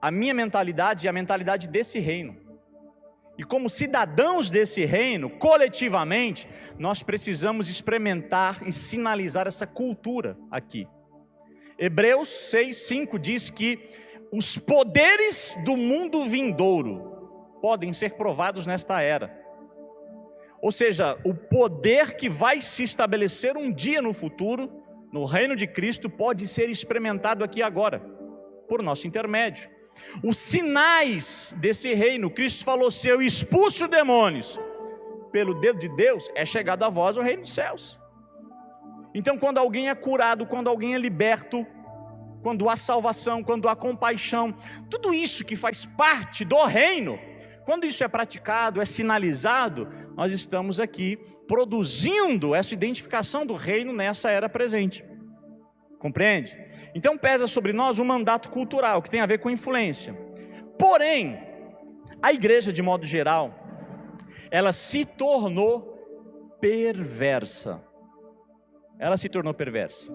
a minha mentalidade é a mentalidade desse reino. E como cidadãos desse reino, coletivamente, nós precisamos experimentar e sinalizar essa cultura aqui. Hebreus 6:5 diz que os poderes do mundo vindouro podem ser provados nesta era. Ou seja, o poder que vai se estabelecer um dia no futuro, no reino de Cristo, pode ser experimentado aqui agora, por nosso intermédio. Os sinais desse reino, Cristo falou, se eu expulso demônios pelo dedo de Deus, é chegado a vós o reino dos céus. Então quando alguém é curado, quando alguém é liberto, quando há salvação, quando há compaixão, tudo isso que faz parte do reino, quando isso é praticado, é sinalizado, nós estamos aqui produzindo essa identificação do reino nessa era presente. Compreende? Então pesa sobre nós um mandato cultural, que tem a ver com influência. Porém, a igreja de modo geral, ela se tornou perversa. Ela se tornou perversa.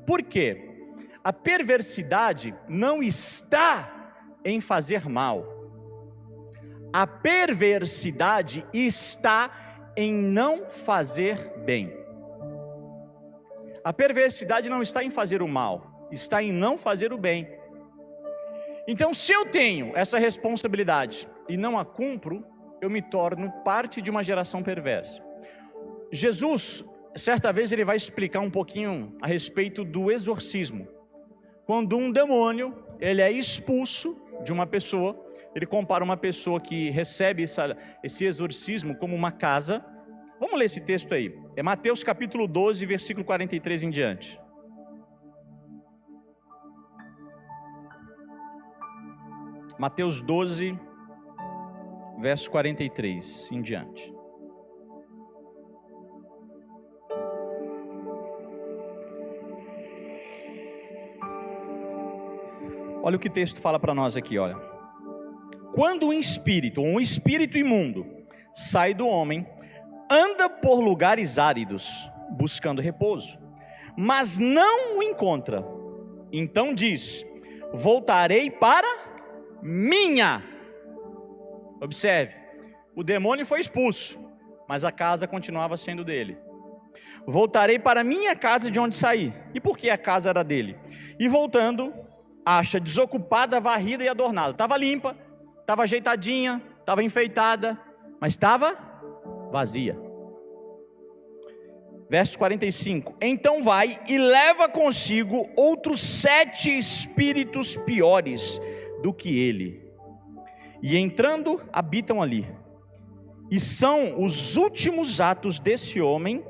Por quê? A perversidade não está em fazer mal. A perversidade está em não fazer bem. A perversidade não está em fazer o mal, está em não fazer o bem. Então, se eu tenho essa responsabilidade e não a cumpro, eu me torno parte de uma geração perversa. Jesus, certa vez, ele vai explicar um pouquinho a respeito do exorcismo. Quando um demônio, ele é expulso de uma pessoa, ele compara uma pessoa que recebe esse exorcismo como uma casa. Vamos ler esse texto aí. É Mateus capítulo 12, versículo 43 em diante. Mateus 12, verso 43 em diante. Olha o que o texto fala para nós aqui, olha. Quando um espírito imundo, sai do homem, anda por lugares áridos, buscando repouso, mas não o encontra. Então diz, voltarei para minha. Observe, o demônio foi expulso, mas a casa continuava sendo dele. Voltarei para minha casa de onde saí. E por que a casa era dele? E voltando, acha desocupada, varrida e adornada. Estava limpa, estava ajeitadinha, estava enfeitada, mas estava vazia. Verso 45: então vai e leva consigo outros 7 espíritos piores do que ele, e entrando habitam ali. E são os últimos atos desse homem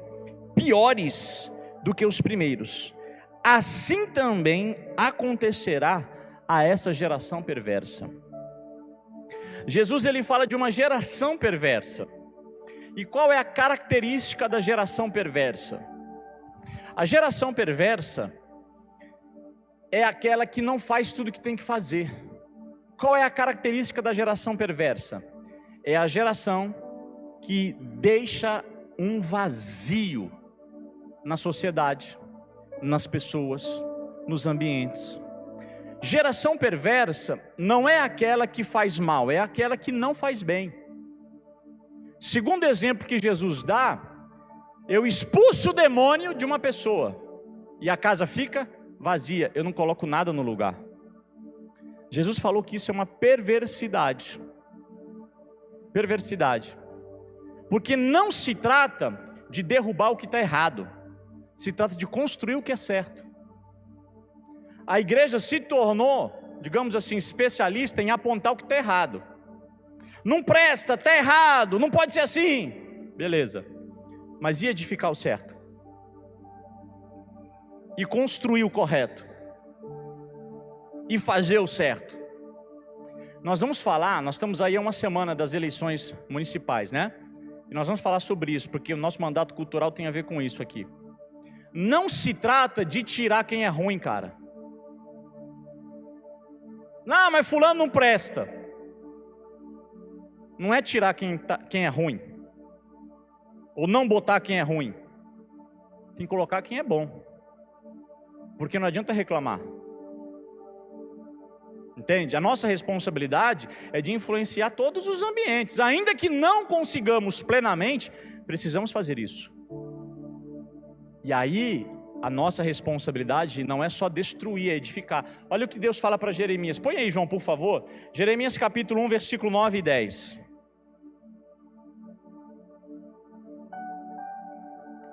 piores do que os primeiros. Assim também acontecerá a essa geração perversa. Jesus, ele fala de uma geração perversa. E qual é a característica da geração perversa? A geração perversa é aquela que não faz tudo o que tem que fazer. Qual é a característica da geração perversa? É a geração que deixa um vazio na sociedade, nas pessoas, nos ambientes. Geração perversa não é aquela que faz mal, é aquela que não faz bem. Segundo exemplo que Jesus dá, eu expulso o demônio de uma pessoa e a casa fica vazia, eu não coloco nada no lugar. Jesus falou que isso é uma perversidade. Perversidade. Porque não se trata de derrubar o que está errado, se trata de construir o que é certo. A igreja se tornou, digamos assim, especialista em apontar o que está errado. Não presta, está errado, não pode ser assim. Beleza, mas e edificar o certo? E construir o correto? E fazer o certo? Nós vamos falar, nós estamos aí há uma semana das eleições municipais, né? E nós vamos falar sobre isso, porque o nosso mandato cultural tem a ver com isso aqui. Não se trata de tirar quem é ruim, cara. Não, mas fulano não presta. Não é tirar quem é ruim, ou não botar quem é ruim. Tem que colocar quem é bom, porque não adianta reclamar. Entende? A nossa responsabilidade é de influenciar todos os ambientes. Ainda que não consigamos plenamente, precisamos fazer isso. E aí, a nossa responsabilidade não é só destruir, é edificar. Olha o que Deus fala para Jeremias. Põe aí, João, por favor. Jeremias capítulo 1, versículo 9 e 10.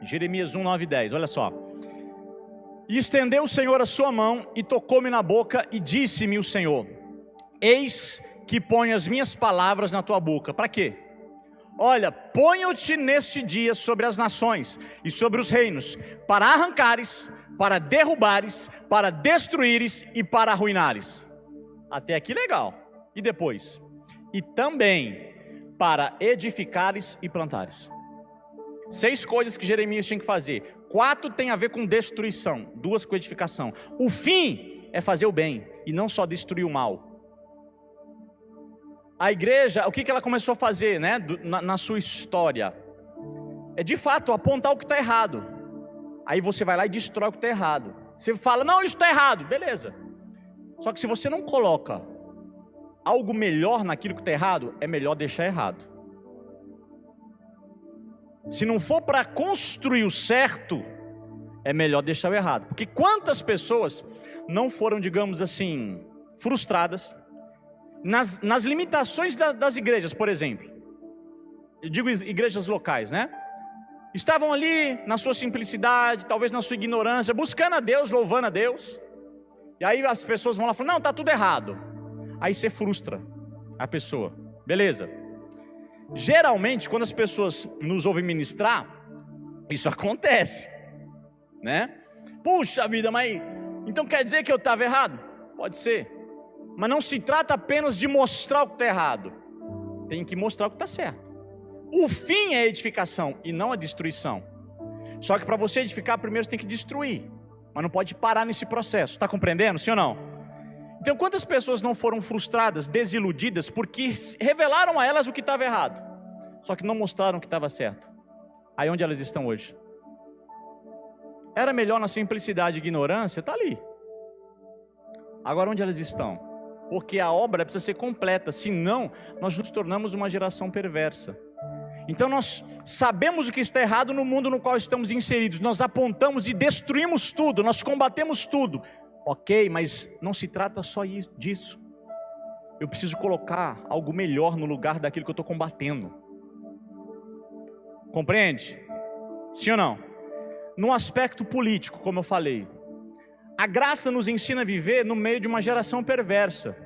Jeremias 1, 9 e 10, olha só. E estendeu o Senhor a sua mão e tocou-me na boca e disse-me o Senhor: eis que ponho as minhas palavras na tua boca. Para quê? Olha, ponho-te neste dia sobre as nações e sobre os reinos, para arrancares, para derrubares, para destruíres e para arruinares. Até aqui legal. E depois? E também para edificares e plantares. 6 coisas que Jeremias tinha que fazer. 4 tem a ver com destruição, 2 com edificação. O fim é fazer o bem e não só destruir o mal. A igreja, o que ela começou a fazer, né, na sua história? É de fato apontar o que está errado. Aí você vai lá e destrói o que está errado. Você fala, não, isso está errado, beleza. Só que se você não coloca algo melhor naquilo que está errado, é melhor deixar errado. Se não for para construir o certo, é melhor deixar o errado. Porque quantas pessoas não foram, digamos assim, frustradas nas limitações das igrejas, por exemplo. Eu digo igrejas locais, né? Estavam ali na sua simplicidade, talvez na sua ignorância, buscando a Deus, louvando a Deus. E aí as pessoas vão lá e falam, não, está tudo errado. Aí você frustra a pessoa. Beleza. Geralmente, quando as pessoas nos ouvem ministrar, isso acontece, né? Puxa vida, mas então quer dizer que eu estava errado? Pode ser, mas não se trata apenas de mostrar o que está errado, tem que mostrar o que está certo. O fim é a edificação e não a destruição. Só que para você edificar, primeiro você tem que destruir, mas não pode parar nesse processo. Está compreendendo, sim ou não? Então quantas pessoas não foram frustradas, desiludidas, porque revelaram a elas o que estava errado, só que não mostraram o que estava certo? Aí onde elas estão hoje? Era melhor na simplicidade e ignorância, está ali. Agora onde elas estão? Porque a obra precisa ser completa, senão nós nos tornamos uma geração perversa. Então nós sabemos o que está errado no mundo no qual estamos inseridos, nós apontamos e destruímos tudo, nós combatemos tudo. Ok, mas não se trata só disso. Eu preciso colocar algo melhor no lugar daquilo que eu estou combatendo. Compreende? Sim ou não? no aspecto político, como eu falei. A graça nos ensina a viver no meio de uma geração perversa.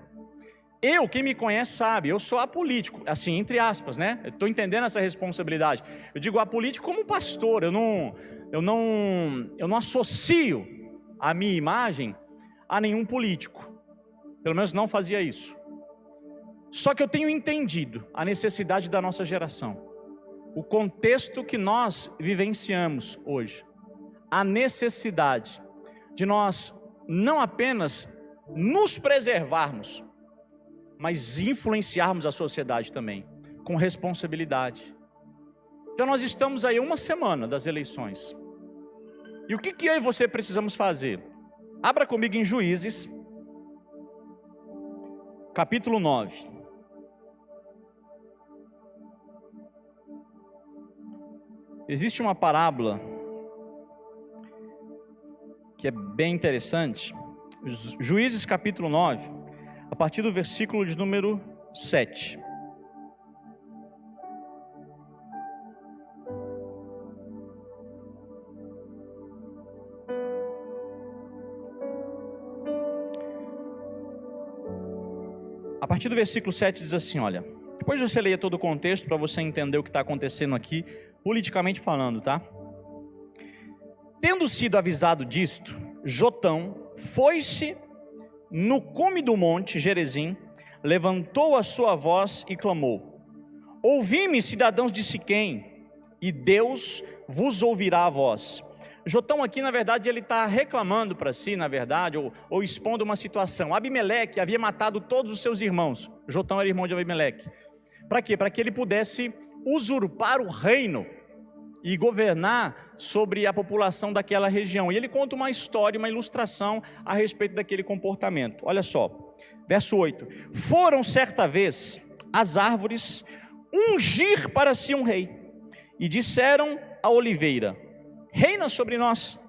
Quem me conhece sabe, eu sou apolítico, assim, entre aspas, né? Eu estou entendendo essa responsabilidade. Eu digo apolítico como pastor, eu não associo a minha imagem a nenhum político. Pelo menos não fazia isso. Só que eu tenho entendido a necessidade da nossa geração, o contexto que nós vivenciamos hoje, a necessidade de nós não apenas nos preservarmos, mas influenciarmos a sociedade também, com responsabilidade. Então nós estamos aí uma semana das eleições. E o que eu e você precisamos fazer? Abra comigo em Juízes, capítulo 9. Existe uma parábola que é bem interessante. Juízes capítulo 9, a partir do versículo de número 7. A partir do versículo 7 diz assim, olha, depois você leia todo o contexto para você entender o que está acontecendo aqui, politicamente falando, tá? Tendo sido avisado disto, Jotão foi-se no cume do monte Gerizim, levantou a sua voz e clamou: ouvi-me, cidadãos de Siquém, e Deus vos ouvirá a voz. Jotão aqui, na verdade, ele está reclamando para si, na verdade, ou expondo uma situação. Abimeleque havia matado todos os seus irmãos. Jotão era irmão de Abimeleque. Para quê? Para que ele pudesse usurpar o reino e governar sobre a população daquela região. E ele conta uma história, uma ilustração a respeito daquele comportamento. Olha só, verso 8. Foram certa vez as árvores ungir para si um rei, e disseram à oliveira: reina sobre nós.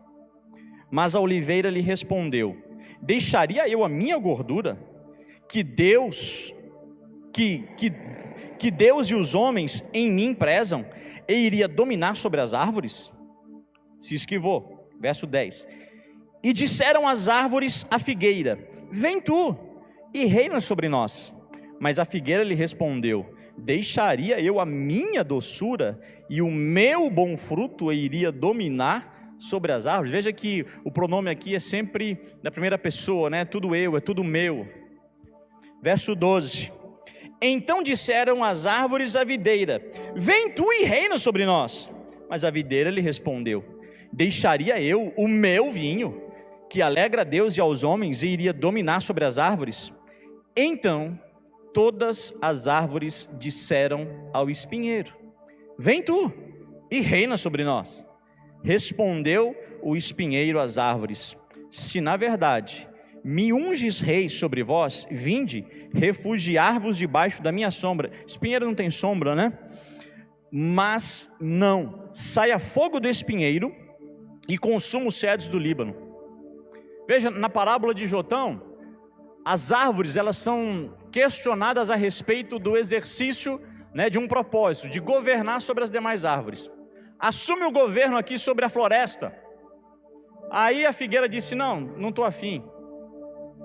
Mas a oliveira lhe respondeu: deixaria eu a minha gordura, que Deus e os homens em mim prezam, e iria dominar sobre as árvores? Se esquivou. Verso 10. E disseram as árvores à figueira: vem tu e reina sobre nós. Mas a figueira lhe respondeu: deixaria eu a minha doçura, e o meu bom fruto iria dominar sobre as árvores? Veja que o pronome aqui é sempre da primeira pessoa, né? Tudo eu, é tudo meu. Verso 12. Então disseram as árvores à videira: vem tu e reina sobre nós. Mas a videira lhe respondeu: deixaria eu o meu vinho, que alegra a Deus e aos homens, e iria dominar sobre as árvores? Então todas as árvores disseram ao espinheiro: vem tu e reina sobre nós. Respondeu o espinheiro às árvores: se na verdade me unges rei sobre vós, vinde, refugiar-vos debaixo da minha sombra. Espinheiro não tem sombra, né? Mas não, saia fogo do espinheiro e consuma os cedros do Líbano. Veja, na parábola de Jotão, as árvores, elas são questionadas a respeito do exercício, né, de um propósito, de governar sobre as demais árvores. Assume o governo aqui sobre a floresta. Aí a figueira disse: não estou afim.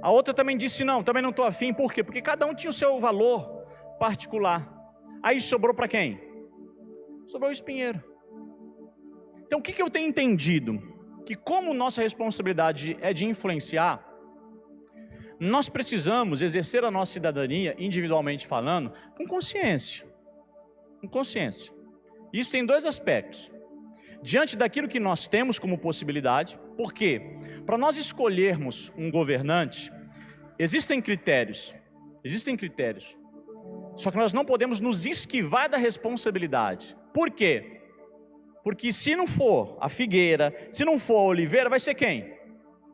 A outra também disse: não, também não estou afim. Por quê? Porque cada um tinha o seu valor particular. Aí sobrou para quem? Sobrou o espinheiro. Então o que eu tenho entendido? Que como nossa responsabilidade é de influenciar, nós precisamos exercer a nossa cidadania, individualmente falando, com consciência. Com consciência. Isso tem dois aspectos. Diante daquilo que nós temos como possibilidade, porque para nós escolhermos um governante, existem critérios, só que nós não podemos nos esquivar da responsabilidade. Por quê? Porque se não for a figueira, se não for a oliveira, vai ser quem?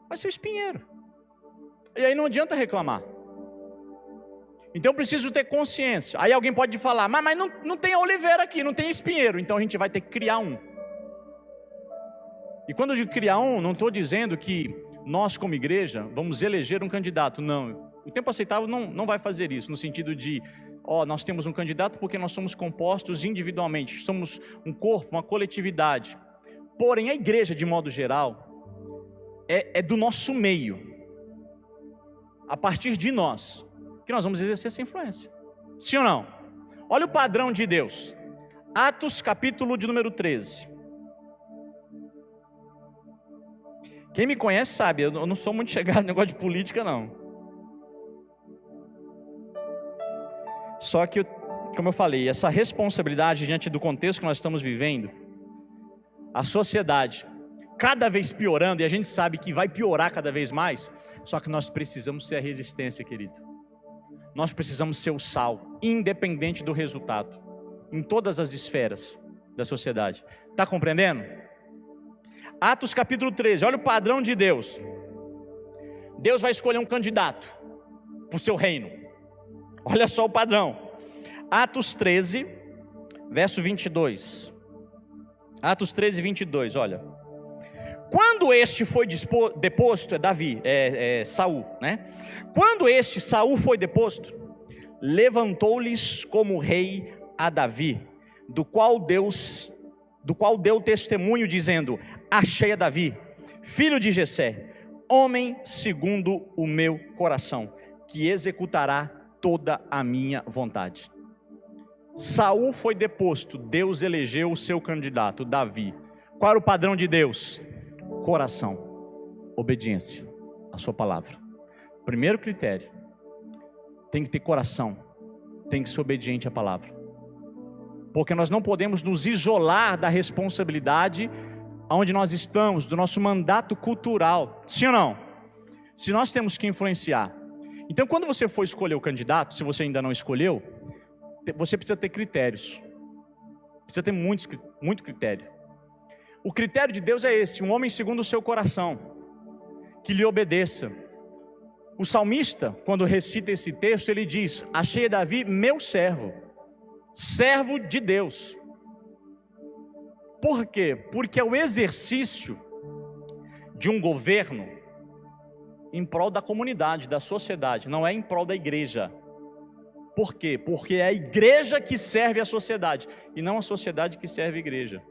Vai ser o espinheiro. E aí não adianta reclamar. Então eu preciso ter consciência. Aí alguém pode falar: mas não tem oliveira aqui, não tem espinheiro. Então a gente vai ter que criar um. E quando eu digo criar um, não estou dizendo que nós como igreja vamos eleger um candidato. Não, o Tempo Aceitável não vai fazer isso, no sentido de nós temos um candidato porque nós somos compostos individualmente, somos um corpo, uma coletividade. Porém, a igreja, de modo geral, é do nosso meio, a partir de nós, que nós vamos exercer essa influência. Sim ou não? Olha o padrão de Deus. Atos, capítulo de número 13. Quem me conhece sabe, eu não sou muito chegado no negócio de política, não. Só que, como eu falei, essa responsabilidade diante do contexto que nós estamos vivendo, a sociedade cada vez piorando, e a gente sabe que vai piorar cada vez mais, só que nós precisamos ser a resistência, querido. Nós precisamos ser o sal, independente do resultado, em todas as esferas da sociedade. Está compreendendo? Atos capítulo 13, olha o padrão de Deus. Deus vai escolher um candidato para o seu reino. Olha só o padrão. Atos 13, verso 22. Atos 13, 22, olha. Quando este foi deposto, Saul, né? Quando este Saul foi deposto, levantou-lhes como rei a Davi, do qual deu testemunho dizendo: achei a Davi, filho de Jessé, homem segundo o meu coração, que executará toda a minha vontade. Saul foi deposto, Deus elegeu o seu candidato, Davi. Qual era o padrão de Deus? Coração, obediência à sua palavra. Primeiro critério, tem que ter coração, tem que ser obediente à palavra, porque nós não podemos nos isolar da responsabilidade onde nós estamos, do nosso mandato cultural, sim ou não? Se nós temos que influenciar, então quando você for escolher o candidato, se você ainda não escolheu, você precisa ter critérios, precisa ter muito critério. O critério de Deus é esse: um homem segundo o seu coração, que lhe obedeça. O salmista, quando recita esse texto, ele diz: achei Davi meu servo, servo de Deus. Por quê? Porque é o exercício de um governo em prol da comunidade, da sociedade, não é em prol da igreja. Por quê? Porque é a igreja que serve a sociedade, e não a sociedade que serve a igreja.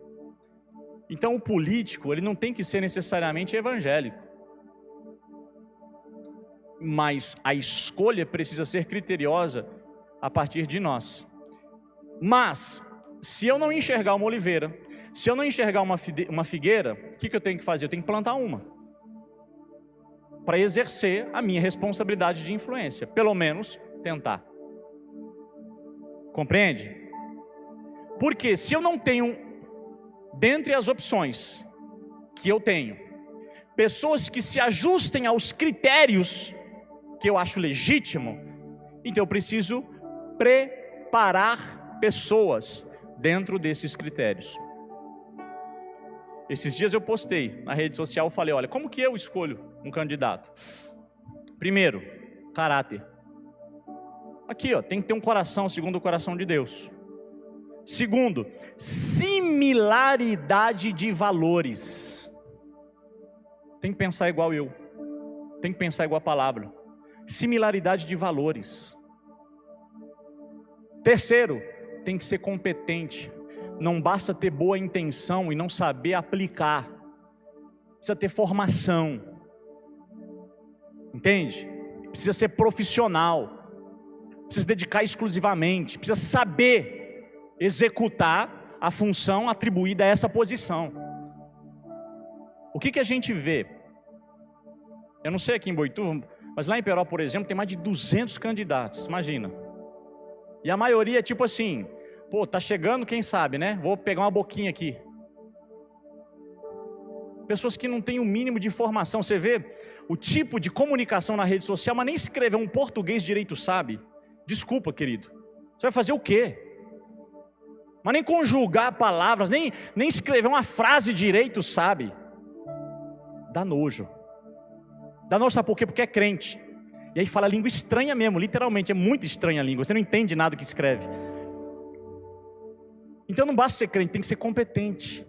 Então o político, ele não tem que ser necessariamente evangélico, mas a escolha precisa ser criteriosa a partir de nós. Mas, se eu não enxergar uma oliveira, se eu não enxergar uma figueira, o que eu tenho que fazer? Eu tenho que plantar uma, para exercer a minha responsabilidade de influência, pelo menos tentar. Compreende? Porque se eu não tenho, dentre as opções que eu tenho, pessoas que se ajustem aos critérios que eu acho legítimo, então eu preciso preparar pessoas dentro desses critérios. Esses dias eu postei na rede social, eu falei: olha, como que eu escolho um candidato? Primeiro, caráter. Aqui, ó, tem que ter um coração segundo o coração de Deus. Segundo, similaridade de valores. Tem que pensar igual eu, tem que pensar igual a palavra. Similaridade de valores. Terceiro, tem que ser competente. Não basta ter boa intenção e não saber aplicar. Precisa ter formação. Entende? Precisa ser profissional. Precisa se dedicar exclusivamente. Precisa saber executar a função atribuída a essa posição. O que a gente vê? Eu não sei aqui em Boituva, mas lá em Peró, por exemplo, tem mais de 200 candidatos, imagina. E a maioria é tipo assim: pô, tá chegando, quem sabe, né? Vou pegar uma boquinha aqui. Pessoas que não têm o mínimo de formação. Você vê o tipo de comunicação na rede social, mas nem escrever um português direito sabe. Desculpa, querido. Você vai fazer o quê? Mas nem conjugar palavras, nem escrever uma frase direito sabe. Dá nojo. Dá nojo, sabe por quê? Porque é crente. E aí fala língua estranha mesmo, literalmente, é muito estranha a língua. Você não entende nada do que escreve. Então não basta ser crente, tem que ser competente.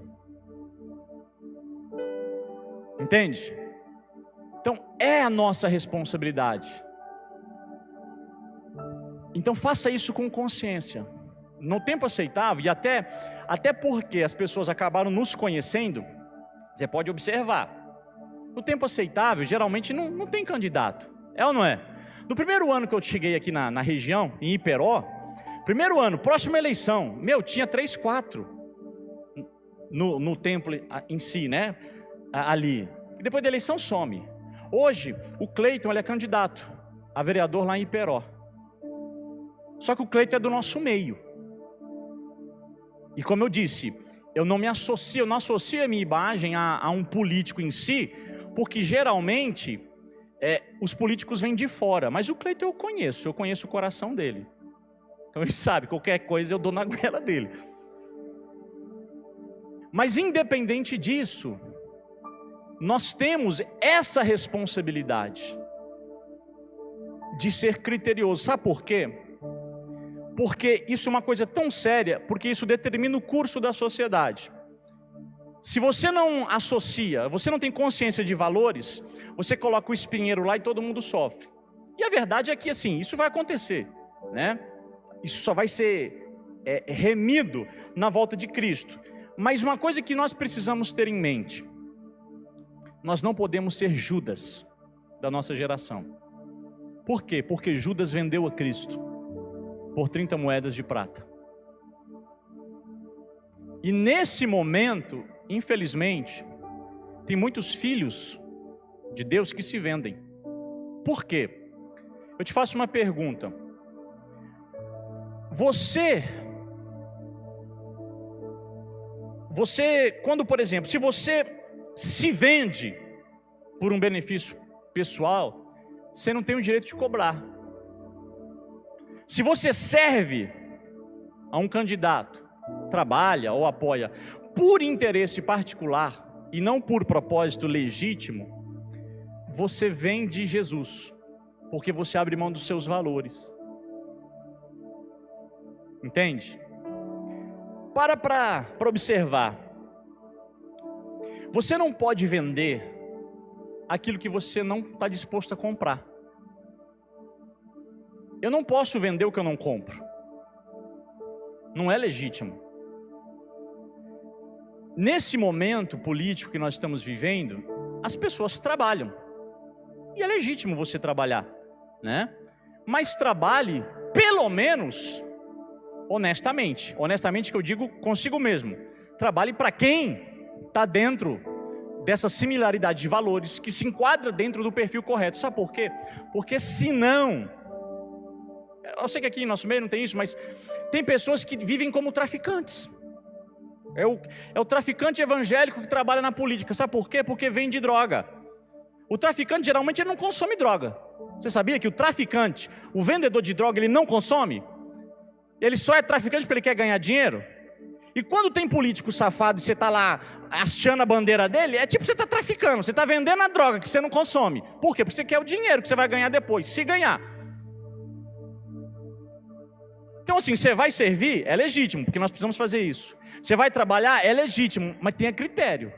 Entende? Então é a nossa responsabilidade. Então faça isso com consciência. No tempo aceitável, e até porque as pessoas acabaram nos conhecendo, Você pode observar. No tempo aceitável, geralmente não tem candidato. É ou não é? No primeiro ano que eu cheguei aqui na região, em Iperó, primeiro ano, próxima eleição, tinha 3, 4 no templo em si, né? Ali. E depois da eleição some. Hoje, o Cleiton, ele é candidato a vereador lá em Iperó. Só que o Cleiton é do nosso meio. E como eu disse, eu não associo a minha imagem a um político em si, porque geralmente os políticos vêm de fora. Mas o Cleiton eu conheço o coração dele. Então ele sabe, qualquer coisa eu dou na goela dele. Mas independente disso, nós temos essa responsabilidade de ser criterioso. Sabe por quê? Porque isso é uma coisa tão séria, porque isso determina o curso da sociedade. Se você não associa, você não tem consciência de valores, você coloca o espinheiro lá e todo mundo sofre. E a verdade é que assim, isso vai acontecer, né? Isso só vai ser remido na volta de Cristo. Mas uma coisa que nós precisamos ter em mente: nós não podemos ser Judas da nossa geração. Por quê? Porque Judas vendeu a Cristo por 30 moedas de prata. E nesse momento, infelizmente, tem muitos filhos de Deus que se vendem. Por quê? Eu te faço uma pergunta. Você, quando, por exemplo, se você se vende por um benefício pessoal, você não tem o direito de cobrar. Se você serve a um candidato, trabalha ou apoia por interesse particular e não por propósito legítimo, você vende Jesus, porque você abre mão dos seus valores. Entende? Para observar. Você não pode vender aquilo que você não está disposto a comprar. Eu não posso vender o que eu não compro. Não é legítimo. Nesse momento político que nós estamos vivendo, as pessoas trabalham. E é legítimo você trabalhar, né? Mas trabalhe, pelo menos, honestamente. Honestamente que eu digo consigo mesmo. Trabalhe para quem está dentro dessa similaridade de valores, que se enquadra dentro do perfil correto. Sabe por quê? Porque senão... Eu sei que aqui em nosso meio não tem isso, mas tem pessoas que vivem como traficantes. É o traficante evangélico que trabalha na política. Sabe por quê? Porque vende droga. O traficante geralmente ele não consome droga. Você sabia que o traficante, o vendedor de droga, ele não consome? Ele só é traficante porque ele quer ganhar dinheiro? E quando tem político safado e você está lá hasteando a bandeira dele, é tipo você está traficando, você está vendendo a droga que você não consome. Por quê? Porque você quer o dinheiro que você vai ganhar depois, se ganhar. Então assim, você vai servir, é legítimo, porque nós precisamos fazer isso. Você vai trabalhar, é legítimo, mas tenha critério.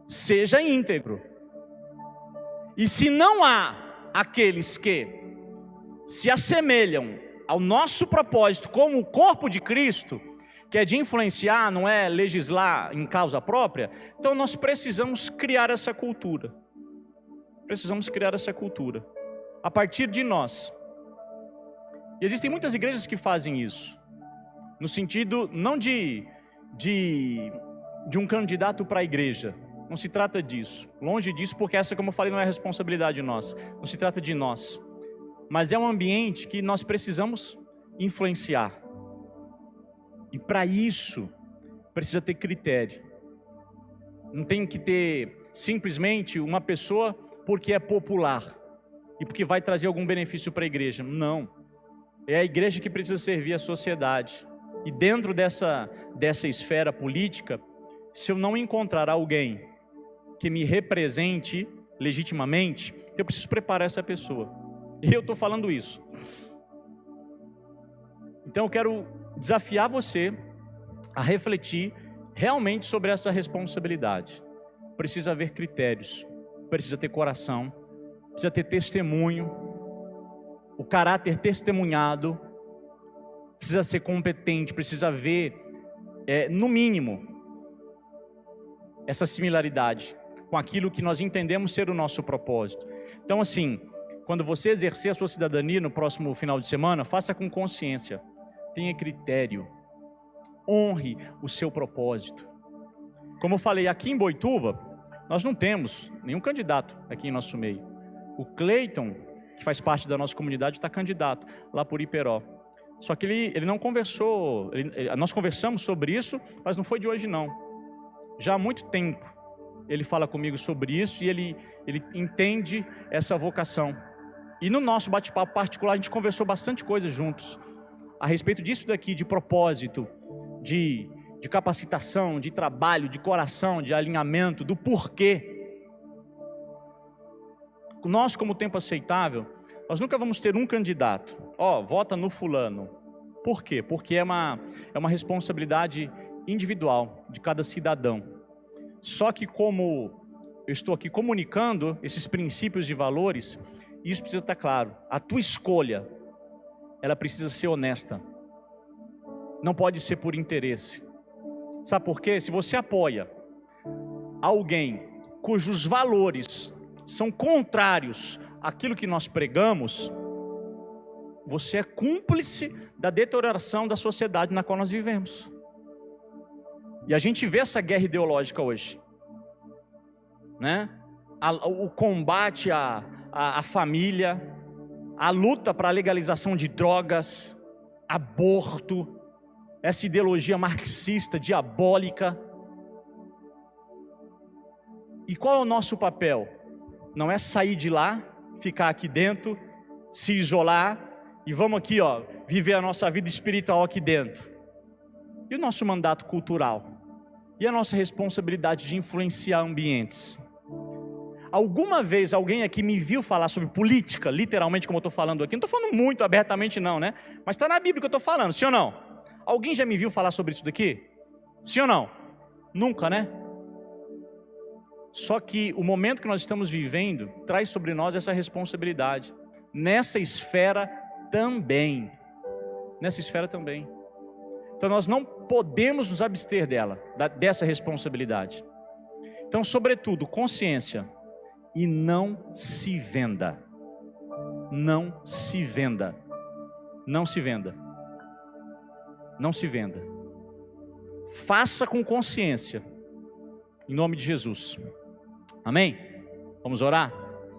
Seja íntegro. E se não há aqueles que se assemelham ao nosso propósito como o corpo de Cristo, que é de influenciar, não é legislar em causa própria, então nós precisamos criar essa cultura. Precisamos criar essa cultura. A partir de nós. E existem muitas igrejas que fazem isso, no sentido não de um candidato para a igreja, não se trata disso, longe disso, porque essa, como eu falei, não é responsabilidade nossa, não se trata de nós, mas é um ambiente que nós precisamos influenciar, e para isso, precisa ter critério, não tem que ter simplesmente uma pessoa porque é popular, e porque vai trazer algum benefício para a igreja, não. É a igreja que precisa servir a sociedade. E dentro dessa esfera política, se eu não encontrar alguém que me represente legitimamente, eu preciso preparar essa pessoa. E eu estou falando isso. Então eu quero desafiar você a refletir realmente sobre essa responsabilidade. Precisa haver critérios, precisa ter coração, precisa ter testemunho, o caráter testemunhado, precisa ser competente, precisa ver, no mínimo, essa similaridade com aquilo que nós entendemos ser o nosso propósito. Então, assim, quando você exercer a sua cidadania no próximo final de semana, faça com consciência, tenha critério, honre o seu propósito. Como eu falei, aqui em Boituva, nós não temos nenhum candidato aqui em nosso meio. O Cleiton, que faz parte da nossa comunidade, está candidato lá por Iperó. Só que ele não conversou, nós conversamos sobre isso, mas não foi de hoje não. Já há muito tempo ele fala comigo sobre isso e ele entende essa vocação. E no nosso bate-papo particular a gente conversou bastante coisa juntos, a respeito disso daqui, de propósito, de capacitação, de trabalho, de coração, de alinhamento, do porquê. Nós, como Tempo Aceitável, nós nunca vamos ter um candidato. Vota no fulano. Por quê? Porque é uma responsabilidade individual de cada cidadão. Só que como eu estou aqui comunicando esses princípios e valores, isso precisa estar claro. A tua escolha, ela precisa ser honesta. Não pode ser por interesse. Sabe por quê? Se você apoia alguém cujos valores são contrários àquilo que nós pregamos, você é cúmplice da deterioração da sociedade na qual nós vivemos. E a gente vê essa guerra ideológica hoje, né? O combate à família, a luta para a legalização de drogas, aborto, essa ideologia marxista, diabólica. E qual é o nosso papel? Não é sair de lá, ficar aqui dentro, se isolar e vamos aqui, viver a nossa vida espiritual aqui dentro. E o nosso mandato cultural? E a nossa responsabilidade de influenciar ambientes? Alguma vez alguém aqui me viu falar sobre política, literalmente como eu estou falando aqui? Não estou falando muito abertamente não, né? Mas está na Bíblia que eu estou falando, sim ou não? Alguém já me viu falar sobre isso daqui? Sim ou não? Nunca, né? Só que o momento que nós estamos vivendo traz sobre nós essa responsabilidade. Nessa esfera também. Nessa esfera também. Então nós não podemos nos abster dessa responsabilidade. Então, sobretudo, consciência. E não se venda. Não se venda. Não se venda. Não se venda. Faça com consciência. Em nome de Jesus. Amém? Vamos orar?